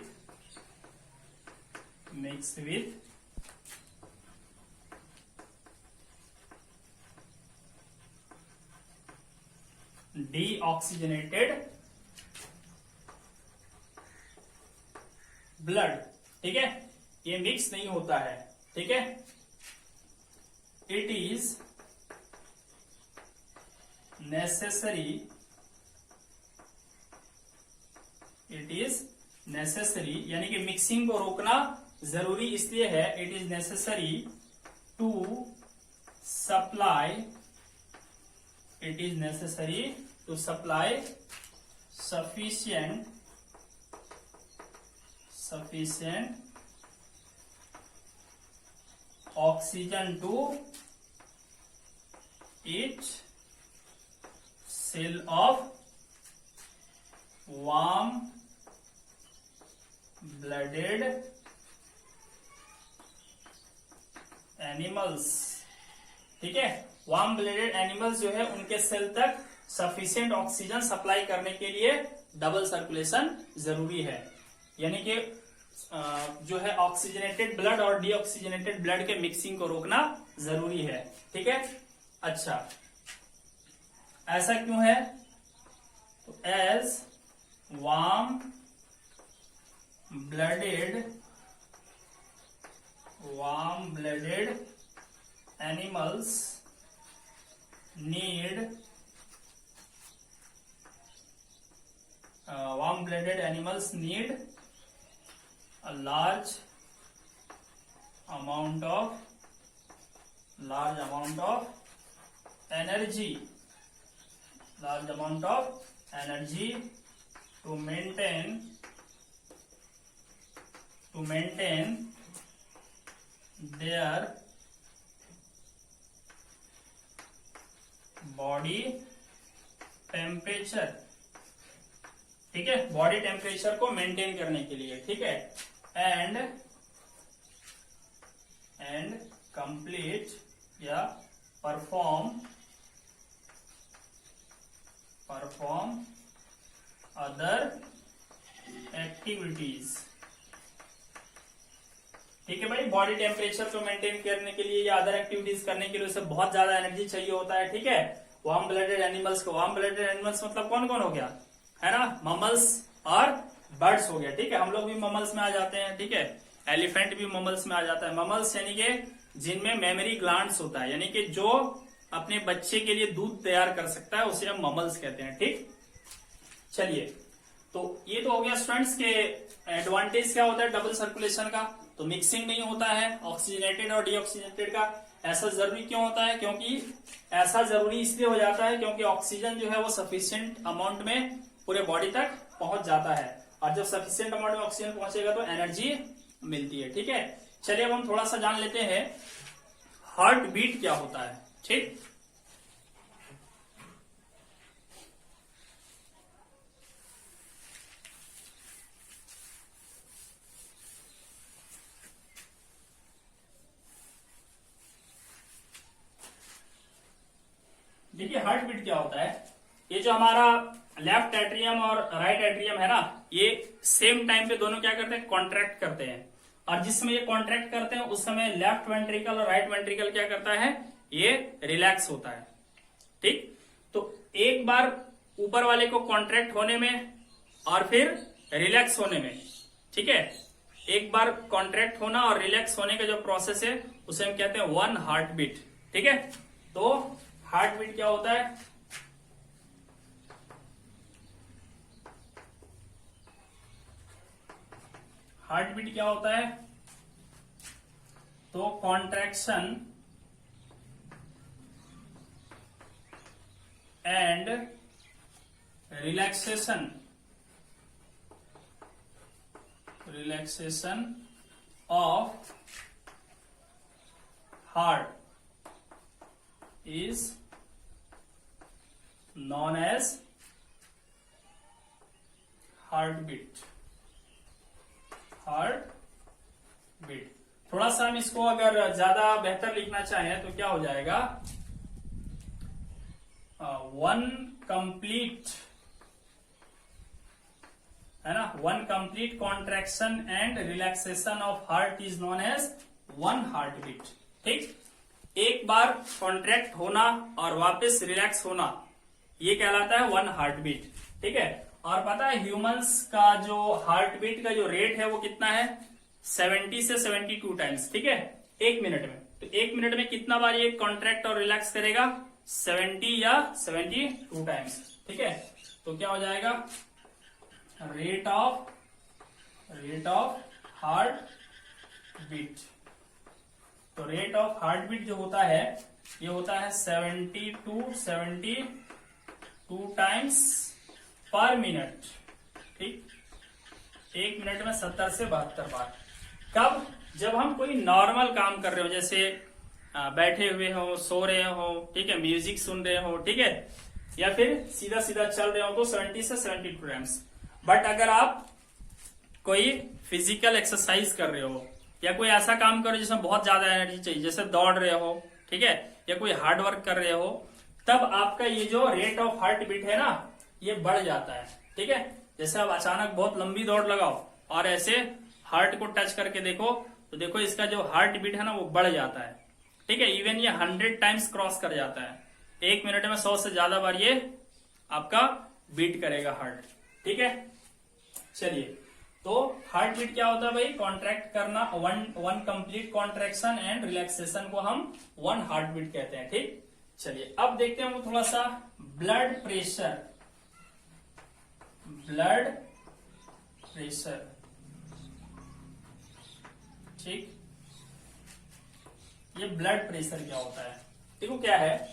deoxygenated blood, ठीक है। ये मिक्स नहीं होता है, ठीक है। इट इज नेसेसरी यानी कि मिक्सिंग को रोकना जरूरी इसलिए है। It is necessary to supply sufficient oxygen to each cell of warm blooded animals, ठीक है। वार्म ब्लडेड एनिमल्स जो है उनके सेल तक सफिशिएंट ऑक्सीजन सप्लाई करने के लिए डबल सर्कुलेशन जरूरी है, यानी कि जो है ऑक्सीजनेटेड ब्लड और डीऑक्सीजनेटेड ब्लड के मिक्सिंग को रोकना जरूरी है, ठीक है। अच्छा, ऐसा क्यों है? तो as warm blooded animals need a large amount of energy to maintain their body temperature, ठीक है, बॉडी टेम्परेचर को मेंटेन करने के लिए, ठीक है, एंड कंप्लीट या परफॉर्म अदर एक्टिविटीज। ठीक है भाई, बॉडी टेम्परेचर को मेंटेन करने के लिए या अदर एक्टिविटीज करने के लिए उसे बहुत ज्यादा एनर्जी चाहिए होता है। ठीक है, वार्म ब्लडेड एनिमल्स को, वार्म ब्लडेड एनिमल्स मतलब कौन कौन हो गया, है ना, ममल्स और बर्ड्स हो गया। ठीक है, हम लोग भी ममल्स में आ जाते हैं। ठीक है, एलिफेंट भी ममल्स में आ जाता है। ममल्स यानी कि जिनमें मेमोरी ग्लैंड्स होता है, यानी कि जो अपने बच्चे के लिए दूध तैयार कर सकता है, उसे हम ममल्स कहते हैं। ठीक, चलिए, तो ये तो हो गया स्टूडेंट्स के एडवांटेज क्या होता है डबल सर्कुलेशन का। तो मिक्सिंग नहीं होता है ऑक्सीजनेटेड और डीऑक्सीजनेटेड का। ऐसा जरूरी क्यों होता है, क्योंकि ऐसा जरूरी इसलिए हो जाता है क्योंकि ऑक्सीजन जो है वो सफिशिएंट अमाउंट में पूरे बॉडी तक पहुंच जाता है, और जब सफिशिएंट अमाउंट में ऑक्सीजन पहुंचेगा तो एनर्जी मिलती है। ठीक है, चलिए अब हम थोड़ा सा जान लेते हैं हार्ट बीट क्या होता है। ठीक, देखिए हार्ट बीट क्या होता है। ये जो हमारा लेफ्ट एट्रियम और राइट एट्रियम है ना, ये सेम टाइम पे दोनों क्या करते हैं, कॉन्ट्रैक्ट करते हैं, और जिस समय ये कॉन्ट्रैक्ट करते हैं उस समय लेफ्ट वेंट्रिकल और राइट वेंट्रिकल क्या करता है, ये रिलैक्स होता है। ठीक, तो एक बार ऊपर वाले को कॉन्ट्रैक्ट होने में और फिर रिलैक्स होने में, ठीक है, एक बार कॉन्ट्रैक्ट होना और रिलैक्स होने का जो प्रोसेस है उसे हम कहते हैं वन हार्ट बीट। ठीक है, तो हार्ट बीट क्या होता है, हार्ट बीट क्या होता है, तो contraction and relaxation of heart is known as heartbeat। थोड़ा सा हम इसको अगर ज्यादा बेहतर लिखना चाहें तो क्या हो जाएगा, वन कंप्लीट, है ना, one complete contraction and relaxation of heart is known as one heart beat. ठीक, एक बार कॉन्ट्रैक्ट होना और वापस रिलैक्स होना, ये कहलाता है वन हार्ट बीट। ठीक है, और पता है ह्यूमंस का जो हार्ट बीट का जो रेट है वो कितना है, 70 से 72 टाइम्स। ठीक है, एक मिनट में, तो एक मिनट में कितना बार ये कॉन्ट्रैक्ट और रिलैक्स करेगा, 70 या 72 टाइम्स। ठीक है, तो क्या हो जाएगा, रेट ऑफ हार्ट बीट। तो रेट ऑफ हार्ट बीट जो होता है ये होता है 70 to 72 टाइम्स पर मिनट। ठीक, एक मिनट में 70 से 72 बार। कब, जब हम कोई नॉर्मल काम कर रहे हो, जैसे बैठे हुए हो, सो रहे हो, ठीक है, म्यूजिक सुन रहे हो, ठीक है, या फिर सीधा सीधा चल रहे हो तो 70 से 72 टाइम्स। बट अगर आप कोई फिजिकल एक्सरसाइज कर रहे हो या कोई ऐसा काम करो जिसमें बहुत ज्यादा एनर्जी चाहिए, जैसे दौड़ रहे हो, ठीक है, या कोई हार्ड वर्क कर रहे हो, तब आपका ये जो रेट ऑफ हार्ट बीट है ना, ये बढ़ जाता है। ठीक है, जैसे आप अचानक बहुत लंबी दौड़ लगाओ और ऐसे हार्ट को टच करके देखो, तो देखो इसका जो हार्ट बीट है ना वो बढ़ जाता है। ठीक है, इवन ये 100 टाइम्स क्रॉस कर जाता है, एक मिनट में 100 से ज्यादा बार ये आपका बीट करेगा हार्ट। ठीक है, चलिए, तो हार्ट बीट क्या होता है भाई, कॉन्ट्रैक्ट करना, one complete contraction and relaxation को हम वन हार्ट बीट कहते हैं। ठीक, चलिए अब देखते हैं हम थोड़ा सा ब्लड प्रेशर। ठीक, ये ब्लड प्रेशर क्या होता है, देखो क्या है,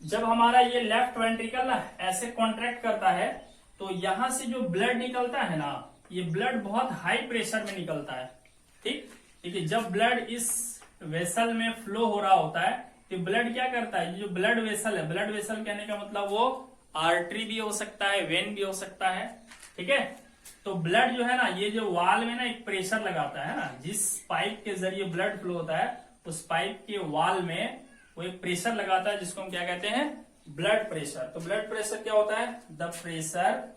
जब हमारा ये लेफ्ट वेंट्रिकल ना ऐसे कॉन्ट्रैक्ट करता है तो यहां से जो ब्लड निकलता है ना, ये ब्लड बहुत हाई प्रेशर में निकलता है। ठीक, देखिए जब ब्लड इस वेसल में फ्लो हो रहा होता है तो ब्लड क्या करता है, जो ब्लड वेसल है, ब्लड वेसल कहने का मतलब वो आर्टरी भी हो सकता है, वेन भी हो सकता है, ठीक है। तो ब्लड जो है ना, ये जो वाल में ना एक प्रेशर लगाता है ना, जिस पाइप के जरिए ब्लड फ्लो होता है उस पाइप के वाल में वो एक प्रेशर लगाता है जिसको हम क्या कहते हैं, ब्लड प्रेशर। तो ब्लड प्रेशर क्या होता है, the pressure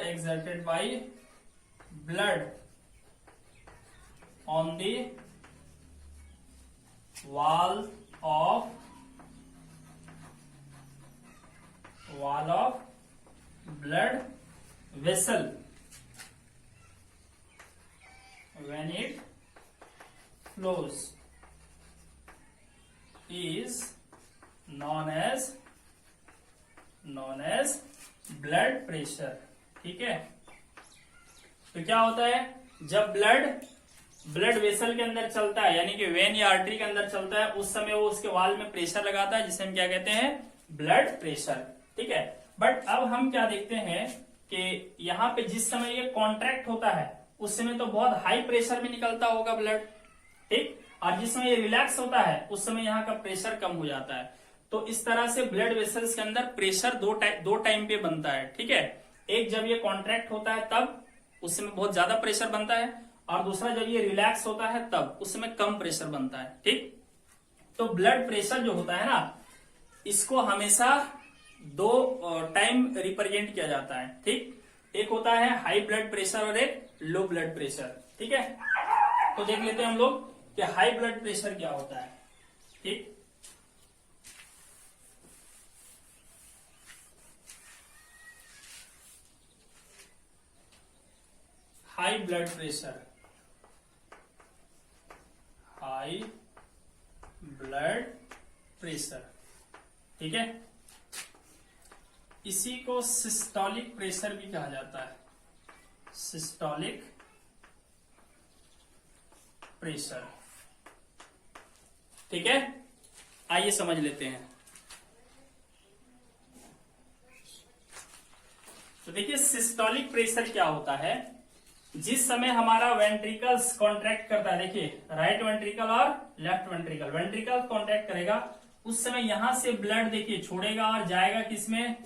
exerted by blood on the wall of blood vessel when it flows is known as blood pressure, ठीक है। तो क्या होता है, जब ब्लड वेसल के अंदर चलता है, यानी कि वेन या आर्टरी के अंदर चलता है, उस समय वो उसके वाल में प्रेशर लगाता है जिसे हम क्या कहते हैं, ब्लड प्रेशर, ठीक है। बट अब हम क्या देखते हैं कि यहाँ पे जिस समय ये कॉन्ट्रैक्ट होता है उस समय तो बहुत हाई प्रेशर में निकलता होगा ब्लड, ठीक, और जिस समय ये रिलैक्स होता है उस समय यहाँ का प्रेशर कम हो जाता है। तो इस तरह से ब्लड वेसल्स के अंदर प्रेशर दो टाइम पे बनता है, ठीक है। एक जब ये कॉन्ट्रैक्ट होता है तब उस समय बहुत ज्यादा प्रेशर बनता है, और दूसरा जब ये रिलैक्स होता है तब उस समय कम प्रेशर बनता है, ठीक। तो ब्लड प्रेशर जो होता है ना, इसको हमेशा दो टाइम रिप्रेजेंट किया जाता है, ठीक। एक होता है हाई ब्लड प्रेशर और एक लो ब्लड प्रेशर, ठीक है। तो देख लेते हैं हम लोग कि हाई ब्लड प्रेशर क्या होता है, ठीक। हाई ब्लड प्रेशर, ठीक है। इसी को सिस्टोलिक प्रेशर भी कहा जाता है, सिस्टोलिक प्रेशर, ठीक है। आइए समझ लेते हैं। तो देखिए सिस्टोलिक प्रेशर क्या होता है, जिस समय हमारा वेंट्रिकल्स कॉन्ट्रैक्ट करता है, देखिए राइट वेंट्रिकल और लेफ्ट वेंट्रिकल, वेंट्रिकल कॉन्ट्रैक्ट करेगा उस समय यहां से ब्लड देखिए छोड़ेगा और जाएगा किसमें,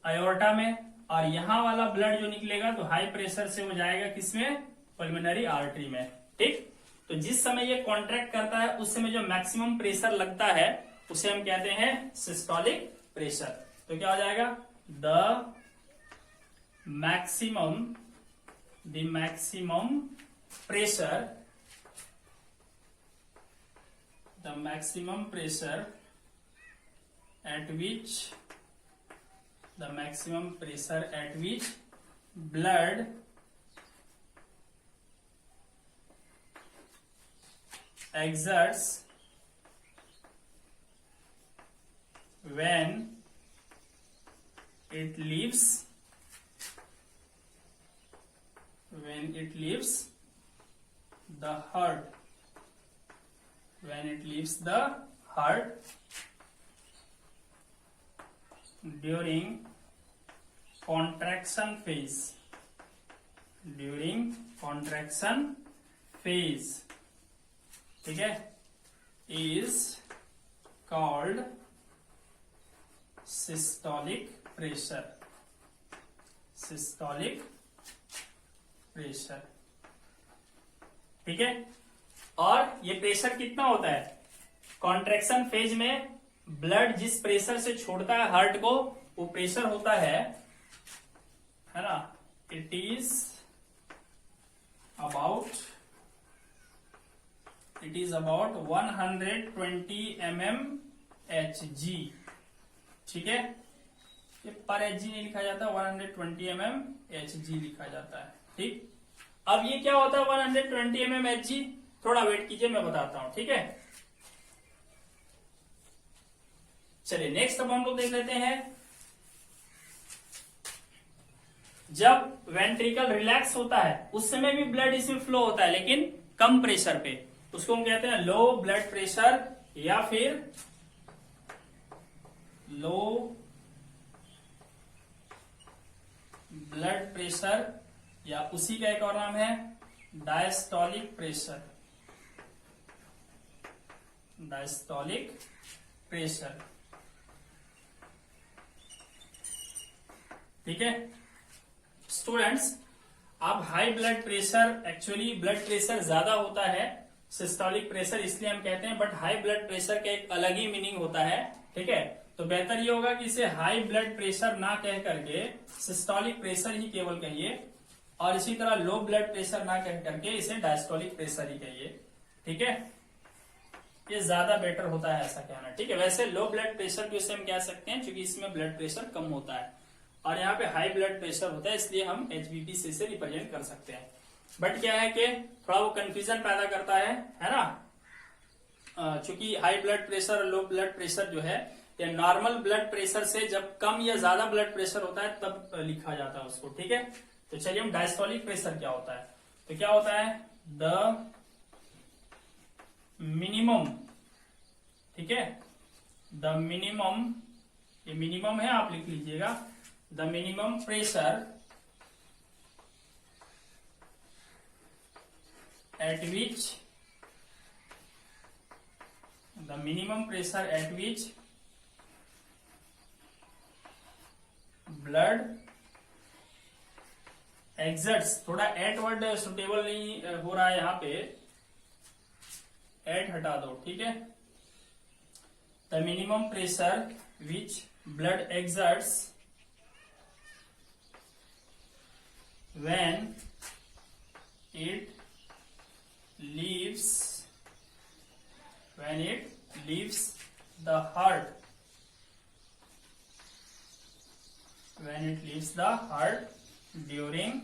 अयोर्टा में, और यहां वाला ब्लड जो निकलेगा तो हाई प्रेशर से वो जाएगा किसमें, पल्मोनरी आर्टरी में, ठीक। तो जिस समय ये कॉन्ट्रैक्ट करता है उस समय जो मैक्सिमम प्रेशर लगता है उसे हम कहते हैं सिस्टोलिक प्रेशर। तो क्या हो जाएगा, the maximum pressure at which blood exerts when it leaves the heart, during contraction phase, ठीक है, is called systolic pressure, ठीक है। और ये प्रेशर कितना होता है, कॉन्ट्रैक्शन फेज में ब्लड जिस प्रेशर से छोड़ता है हार्ट को वो प्रेशर होता है ना, इट इज अबाउट 120 mmHg, ठीक है। ये पर Hg नहीं लिखा जाता, 120 mmHg लिखा जाता है, ठीक। अब ये क्या होता है 120 mmHg, थोड़ा वेट कीजिए मैं बताता हूं, ठीक है। चलिए नेक्स्ट अब हम लोग देख लेते हैं, जब वेंट्रिकल रिलैक्स होता है उस समय भी ब्लड इसमें फ्लो होता है लेकिन कम प्रेशर पे, उसको हम कहते हैं लो ब्लड प्रेशर या फिर लो ब्लड प्रेशर या उसी का एक और नाम है डायस्टोलिक प्रेशर। डायस्टोलिक प्रेशर, ठीक है स्टूडेंट्स। अब high blood pressure, actually blood pressure ज्यादा होता है सिस्टोलिक प्रेशर इसलिए हम कहते हैं, बट हाई ब्लड प्रेशर का एक अलग ही मीनिंग होता है, ठीक है। तो बेहतर ये होगा कि इसे हाई ब्लड प्रेशर ना कह करके सिस्टोलिक प्रेशर ही केवल कहिए, और इसी तरह लो ब्लड प्रेशर ना कह करके इसे डायस्टोलिक प्रेशर ही कहिए, ठीक है। ये ज्यादा बेटर होता है ऐसा कहना, ठीक है। वैसे लो ब्लड प्रेशर को इसे हम कह सकते हैं क्योंकि इसमें ब्लड प्रेशर कम होता है, और यहाँ पे हाई ब्लड प्रेशर होता है इसलिए हम HBP से इसे रिप्रेजेंट कर सकते हैं। बट क्या है कि थोड़ा वो कंफ्यूजन पैदा करता है ना, चूंकि हाई ब्लड प्रेशर और लो ब्लड प्रेशर जो है ये नॉर्मल ब्लड प्रेशर से जब कम या ज्यादा ब्लड प्रेशर होता है तब लिखा जाता है उसको, ठीक है। तो चलिए हम डायस्टोलिक प्रेशर क्या होता है, तो क्या होता है द मिनिमम, ठीक है, द मिनिमम, ये मिनिमम है आप लिख लीजिएगा, the minimum pressure at which the minimum pressure at which blood exerts, थोड़ा एट वर्ड सुटेबल नहीं हो रहा है यहाँ पे, एट हटा दो, ठीक है। The minimum pressure which blood exerts when it leaves the heart, during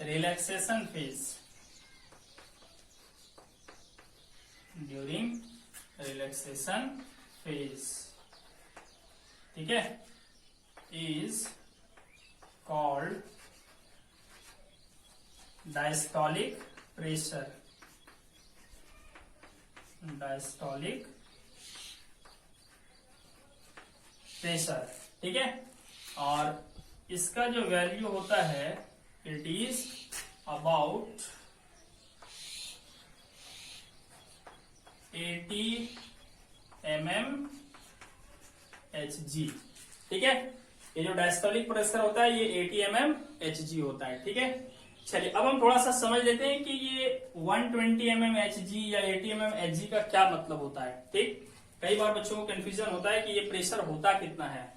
relaxation phase, ठीक है, is called डायस्टोलिक प्रेशर, ठीक है। और इसका जो वैल्यू होता है इट इज अबाउट 80 mmHg, ठीक है। ये जो डायस्टोलिक प्रेशर होता है ये 80 mmHg होता है, ठीक है। चलिए अब हम थोड़ा सा समझ लेते हैं कि ये 120 mmHg या 80 mmHg का क्या मतलब होता है, ठीक। कई बार बच्चों को कंफ्यूजन होता है कि ये प्रेशर होता कितना है,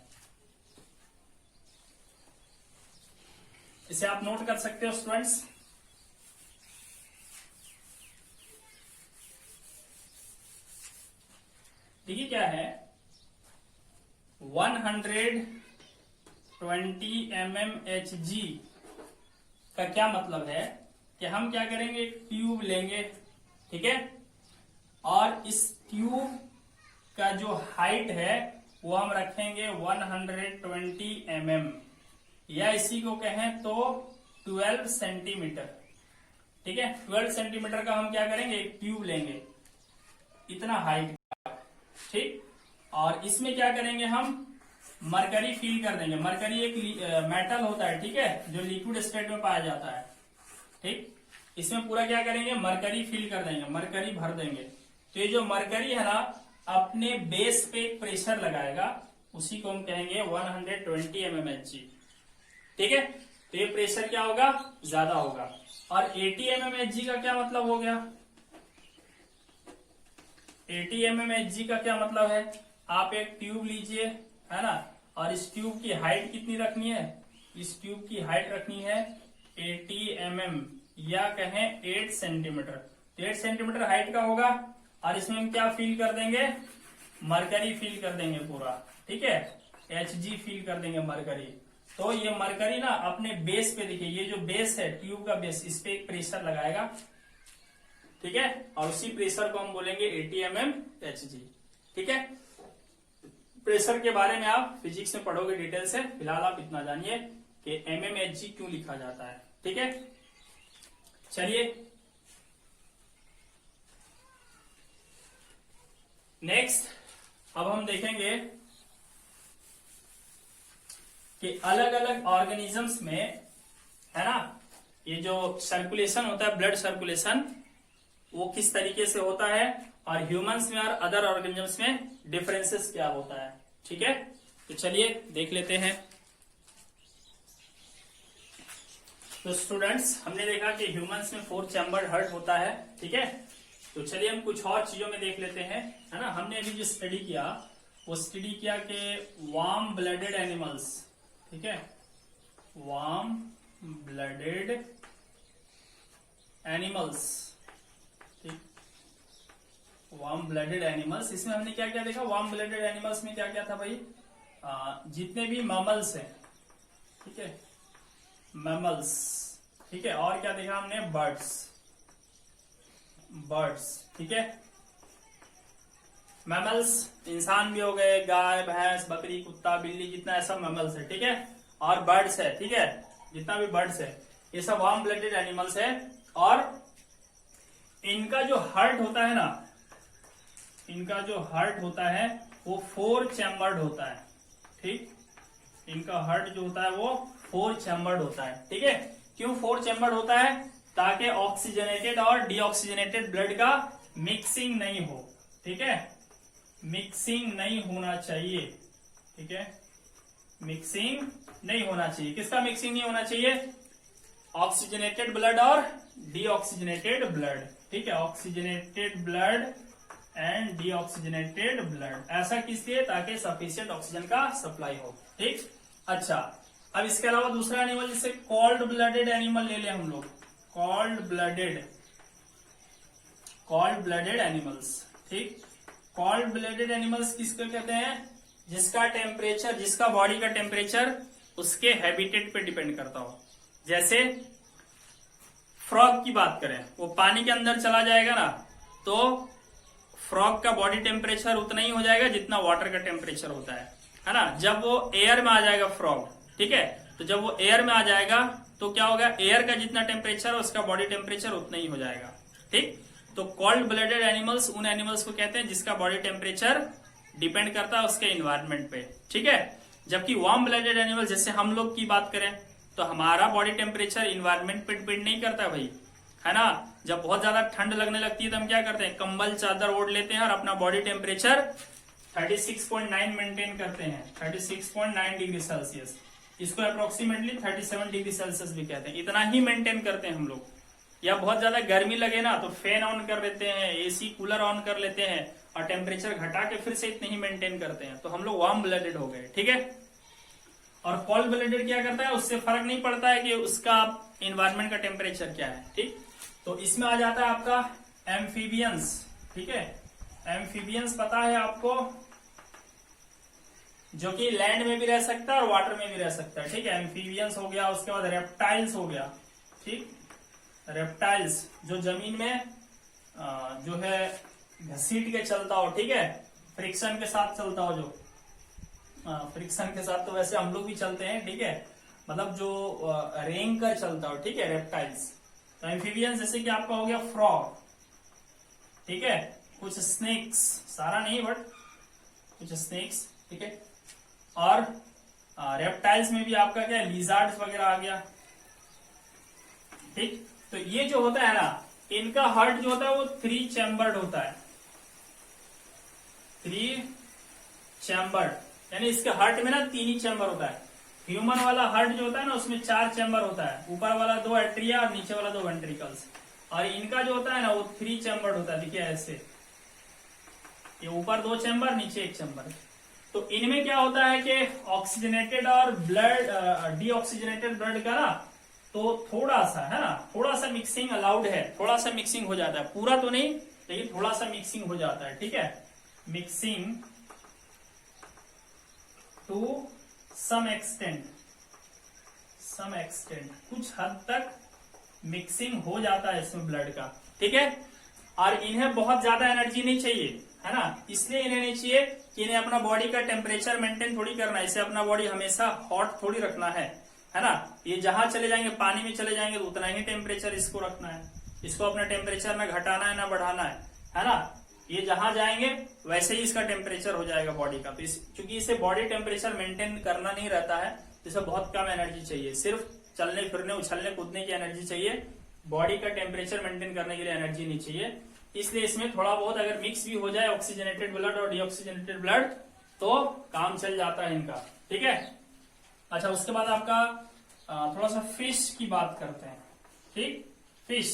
इसे आप नोट कर सकते हो स्टूडेंट्स। देखिए क्या है 120 mmHg का क्या मतलब है कि हम क्या करेंगे, एक ट्यूब लेंगे, ठीक है, और इस ट्यूब का जो हाइट है वो हम रखेंगे 120 mm, या इसी को कहें तो 12 सेंटीमीटर, ठीक है। 12 सेंटीमीटर का हम क्या करेंगे, एक ट्यूब लेंगे इतना हाइट का, ठीक। और इसमें क्या करेंगे, हम मरकरी फिल कर देंगे। मरकरी एक मेटल होता है, ठीक है, जो लिक्विड स्टेट में पाया जाता है, ठीक। इसमें पूरा क्या करेंगे, मरकरी फिल कर देंगे, मरकरी भर देंगे। तो ये जो मरकरी है ना अपने बेस पे एक प्रेशर लगाएगा, उसी को हम कहेंगे 120 mmHg, ठीक है। तो ये प्रेशर क्या होगा, ज्यादा होगा। और 80 mmHg का क्या मतलब हो गया, 80 mmHg का क्या मतलब है, आप एक ट्यूब लीजिए, है ना, और इस ट्यूब की हाइट कितनी रखनी है, इस ट्यूब की हाइट रखनी है 80 mm या कहें 8 सेंटीमीटर। तो 8 सेंटीमीटर हाइट का होगा, और इसमें हम क्या फिल कर देंगे, मरकरी फिल कर देंगे पूरा, ठीक है, Hg फिल कर देंगे मरकरी। तो ये मरकरी ना अपने बेस पे, देखिए ये जो बेस है ट्यूब का बेस, इस पे एक प्रेशर लगाएगा, ठीक है, और उसी प्रेशर को हम बोलेंगे 80 mmHg, ठीक है। प्रेशर के बारे में आप फिजिक्स में पढ़ोगे डिटेल से, फिलहाल आप इतना जानिए कि mmHg क्यों लिखा जाता है, ठीक है। चलिए नेक्स्ट, अब हम देखेंगे कि अलग अलग ऑर्गेनिजम्स में, है ना, ये जो सर्कुलेशन होता है, ब्लड सर्कुलेशन, वो किस तरीके से होता है, और ह्यूमंस में और अदर ऑर्गेनिजम्स में डिफरेंसेस क्या होता है। ठीक है, तो चलिए देख लेते हैं। तो स्टूडेंट्स, हमने देखा कि ह्यूमंस में 4 चैम्बर्ड हार्ट होता है। ठीक है, तो चलिए हम कुछ और चीजों में देख लेते हैं, है ना। हमने अभी जो स्टडी किया वो स्टडी किया कि वार्म ब्लडेड एनिमल्स, ठीक है, वार्म ब्लडेड एनिमल्स, ठीक, वार्म ब्लडेड एनिमल्स। इसमें हमने क्या क्या देखा, वार्म ब्लडेड एनिमल्स में क्या क्या था भाई, जितने भी मैमल्स हैं, ठीक है, मैमल्स, ठीक है, और क्या देखा हमने, बर्ड्स, ठीक है, मैमल्स, इंसान भी हो गए, गाय भैंस बकरी कुत्ता बिल्ली, जितना है सब मैमल्स है। ठीक है, और बर्ड्स है, ठीक है, जितना भी बर्ड्स है ये सब वार्म ब्लडेड एनिमल्स है। और इनका जो हार्ट होता है ना, इनका जो हार्ट होता है वो 4 चैम्बर्ड होता है। ठीक, इनका हार्ट जो होता है वो 4 चैम्बर्ड होता है। ठीक है, क्यों 4 चैम्बर्ड होता है, ताकि ऑक्सीजनेटेड और डीऑक्सीजनेटेड ब्लड का मिक्सिंग नहीं हो। ठीक है, मिक्सिंग नहीं होना चाहिए। ठीक है, मिक्सिंग नहीं होना चाहिए। किसका मिक्सिंग नहीं होना चाहिए, ऑक्सीजनेटेड ब्लड और डीऑक्सीजनेटेड ब्लड। ठीक है, oxygenated blood and deoxygenated blood, ऐसा किस लिए, ताकि सफिशिएंट ऑक्सीजन का सप्लाई हो। ठीक, अच्छा, अब इसके अलावा दूसरा एनिमल, जिससे कॉल्ड ब्लडेड एनिमल ले लें हम लोग, कॉल्ड ब्लडेड एनिमल्स। ठीक, कॉल्ड ब्लडेड एनिमल्स किसको कहते हैं, जिसका टेम्परेचर, जिसका बॉडी का टेम्परेचर उसके हैबिटेट पे डिपेंड करता हो। जैसे फ्रॉग की बात करें, वो पानी के अंदर चला जाएगा ना, तो फ्रॉग का बॉडी टेम्परेचर उतना ही हो जाएगा जितना वाटर का टेम्परेचर होता है ना। जब वो एयर में आ जाएगा फ्रॉग, ठीक है, तो जब वो एयर में आ जाएगा तो क्या होगा, एयर का जितना टेम्परेचर उसका बॉडी टेम्परेचर उतना ही हो जाएगा। ठीक, तो कोल्ड ब्लडेड एनिमल्स उन एनिमल्स को कहते हैं जिसका बॉडी टेम्परेचर डिपेंड करता है उसके इन्वायरमेंट पे। ठीक है, जबकि वार्म ब्लडेड एनिमल, जैसे हम लोग की बात करें तो हमारा बॉडी टेम्परेचर इन्वायरमेंट पे डिपेंड नहीं करता भाई, है ना। जब बहुत ज्यादा ठंड लगने लगती है तो हम क्या करते हैं, कंबल चादर ओढ़ लेते हैं और अपना बॉडी टेम्परेचर 36.9 मेंटेन करते हैं, 36.9 डिग्री सेल्सियस। इसको अप्रोक्सीमेटली 37 डिग्री सेल्सियस भी कहते हैं। इतना ही मेंटेन करते हैं हम लोग। या बहुत ज्यादा गर्मी लगे ना तो फैन ऑन कर लेते हैं, एसी कूलर ऑन कर लेते हैं और टेम्परेचर घटा के फिर से इतने ही मेंटेन करते हैं, तो हम लोग वार्म ब्लडेड हो गए। ठीक है, और कोल्ड ब्लडेड क्या करता है, उससे फर्क नहीं पड़ता है कि उसका इन्वायरमेंट का टेम्परेचर क्या है। ठीक, तो इसमें आ जाता है आपका एम्फीबियंस। ठीक है, एम्फीबियंस पता है आपको, जो कि लैंड में भी रह सकता है और वाटर में भी रह सकता है। ठीक है, एम्फीबियंस हो गया, उसके बाद रेप्टाइल्स हो गया। ठीक, रेप्टाइल्स जो जमीन में जो है घसीट के चलता हो, ठीक है, फ्रिक्शन के साथ चलता हो, जो फ्रिक्शन के साथ तो वैसे हम लोग भी चलते हैं, ठीक है, मतलब जो रेंग कर चलता हो, ठीक है, रेप्टाइल्स। तो एम्फीबियंस जैसे कि आपका हो गया फ्रॉग, ठीक है, कुछ स्नेक्स, सारा नहीं बट कुछ स्नेक्स, ठीक है, और रेप्टाइल्स में भी आपका क्या, लिजार्ड्स वगैरह आ गया। ठीक, तो ये जो होता है ना, इनका हार्ट जो होता है वो 3 चैम्बर्ड होता है, 3 चैम्बर्ड, यानी इसके हार्ट में ना 3 ही चैम्बर होता है। ह्यूमन वाला हार्ट जो होता है ना उसमें 4 चैम्बर होता है, ऊपर वाला 2 एट्रिया और नीचे वाला 2 वेंट्रिकल्स। और इनका जो होता है ना वो 3 चैम्बर्ड होता है, देखिए ऐसे, ये ऊपर 2 चैम्बर नीचे 1 चैम्बर। तो इनमें क्या होता है कि ऑक्सीजनेटेड और ब्लड डीऑक्सीजनेटेड ब्लड का ना, तो थोड़ा सा है ना, थोड़ा सा मिक्सिंग अलाउड है, थोड़ा सा मिक्सिंग हो जाता है, पूरा तो नहीं लेकिन थोड़ा सा मिक्सिंग हो जाता है। ठीक है, मिक्सिंग टू सम एक्सटेंट, कुछ हद तक मिक्सिंग हो जाता है इसमें ब्लड का। ठीक है, और इन्हें बहुत ज्यादा एनर्जी नहीं चाहिए, है ना, इसलिए इन्हें नहीं चाहिए कि इन्हें अपना बॉडी का टेम्परेचर मेंटेन थोड़ी करना है, इसे अपना बॉडी हमेशा हॉट थोड़ी रखना है ना। ये जहां चले जाएंगे, पानी में चले जाएंगे तो उतना ही टेम्परेचर इसको रखना है, इसको अपना टेम्परेचर ना घटाना है ना बढ़ाना है ना। ये जहां जाएंगे वैसे ही इसका टेम्परेचर हो जाएगा बॉडी का। तो चूंकि इसे बॉडी टेम्परेचर मेंटेन करना नहीं रहता है, जिसे बहुत कम एनर्जी चाहिए, सिर्फ चलने फिरने उछलने कूदने की एनर्जी चाहिए, बॉडी का टेम्परेचर मेंटेन करने के लिए एनर्जी नहीं चाहिए। इसलिए इसमें थोड़ा बहुत अगर मिक्स भी हो जाए ऑक्सीजनेटेड ब्लड और डीऑक्सीजनेटेड ब्लड तो काम चल जाता है इनका, ठीक है। अच्छा, उसके बाद आपका थोड़ा सा फिश की बात करते हैं, ठीक। फिश,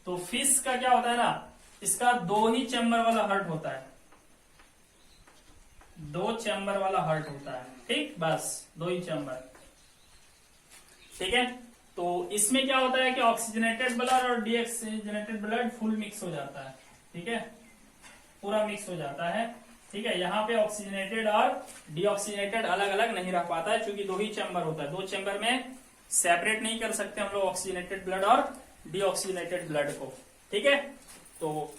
तो फिश का क्या होता है ना, इसका 2 ही चैम्बर वाला हार्ट होता है, 2 चैम्बर वाला हार्ट होता है, ठीक, बस 2 ही चैम्बर, ठीक है। तो इसमें क्या होता है कि ऑक्सीजनेटेड ब्लड और डीऑक्सीजनेटेड ब्लड फुल मिक्स हो जाता है, ठीक है, पूरा मिक्स हो जाता है, ठीक है। यहाँ पे ऑक्सीजनेटेड और डीऑक्सीजनेटेड अलग अलग नहीं रह पाता है, क्योंकि 2 ही चैम्बर होता है, 2 चैम्बर में सेपरेट नहीं कर सकते हम लोग ऑक्सीजनेटेड ब्लड और डीऑक्सीजनेटेड ब्लड को, ठीक है। तो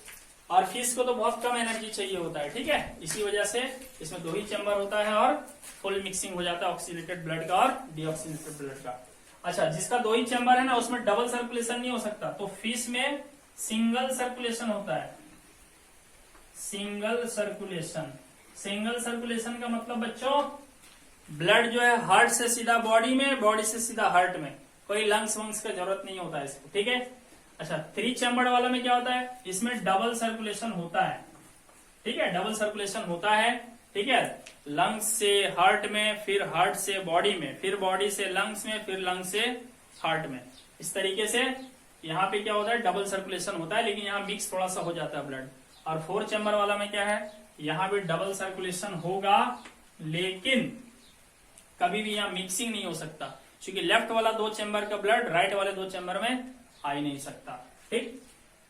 और फिश को तो बहुत कम एनर्जी चाहिए होता है, ठीक है, इसी वजह से इसमें 2 ही चैम्बर होता है और फुल मिक्सिंग हो जाता है ऑक्सीजनेटेड ब्लड का और डीऑक्सीजनेटेड ब्लड का। अच्छा, जिसका 2 ही चैम्बर है ना, उसमें डबल सर्कुलेशन नहीं हो सकता, तो फिश में सिंगल सर्कुलेशन होता है, सिंगल सर्कुलेशन। सिंगल सर्कुलेशन का मतलब बच्चों, ब्लड जो है हार्ट से सीधा बॉडी में, बॉडी से सीधा हार्ट में, कोई लंग्स वंग्स का जरूरत नहीं होता है इसको, ठीक है। अच्छा, 3 चैम्बर वाला में क्या होता है, इसमें डबल सर्कुलेशन होता है, ठीक है, डबल सर्कुलेशन होता है, ठीक है, लंग्स से हार्ट में, फिर हार्ट से बॉडी में, फिर बॉडी से लंग्स में, फिर लंग्स से हार्ट में, इस तरीके से यहाँ पे क्या होता है, डबल सर्कुलेशन होता है, लेकिन यहाँ मिक्स थोड़ा सा हो जाता है ब्लड। और 4 चैम्बर वाला में क्या है, यहाँ भी डबल सर्कुलेशन होगा, लेकिन कभी भी यहाँ मिक्सिंग नहीं हो सकता, क्योंकि लेफ्ट वाला 2 चैम्बर का ब्लड राइट वाले 2 चैम्बर में आ ही नहीं सकता, ठीक।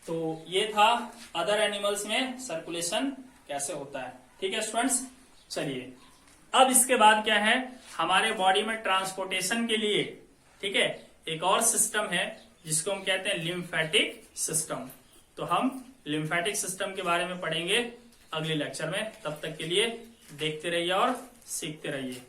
तो ये था अदर एनिमल्स में सर्कुलेशन कैसे होता है, ठीक है स्टूडेंट्स। चलिए, अब इसके बाद क्या है, हमारे बॉडी में ट्रांसपोर्टेशन के लिए, ठीक है, एक और सिस्टम है जिसको हम कहते हैं लिम्फेटिक सिस्टम। तो हम लिम्फेटिक सिस्टम के बारे में पढ़ेंगे अगले लेक्चर में, तब तक के लिए देखते रहिए और सीखते रहिए।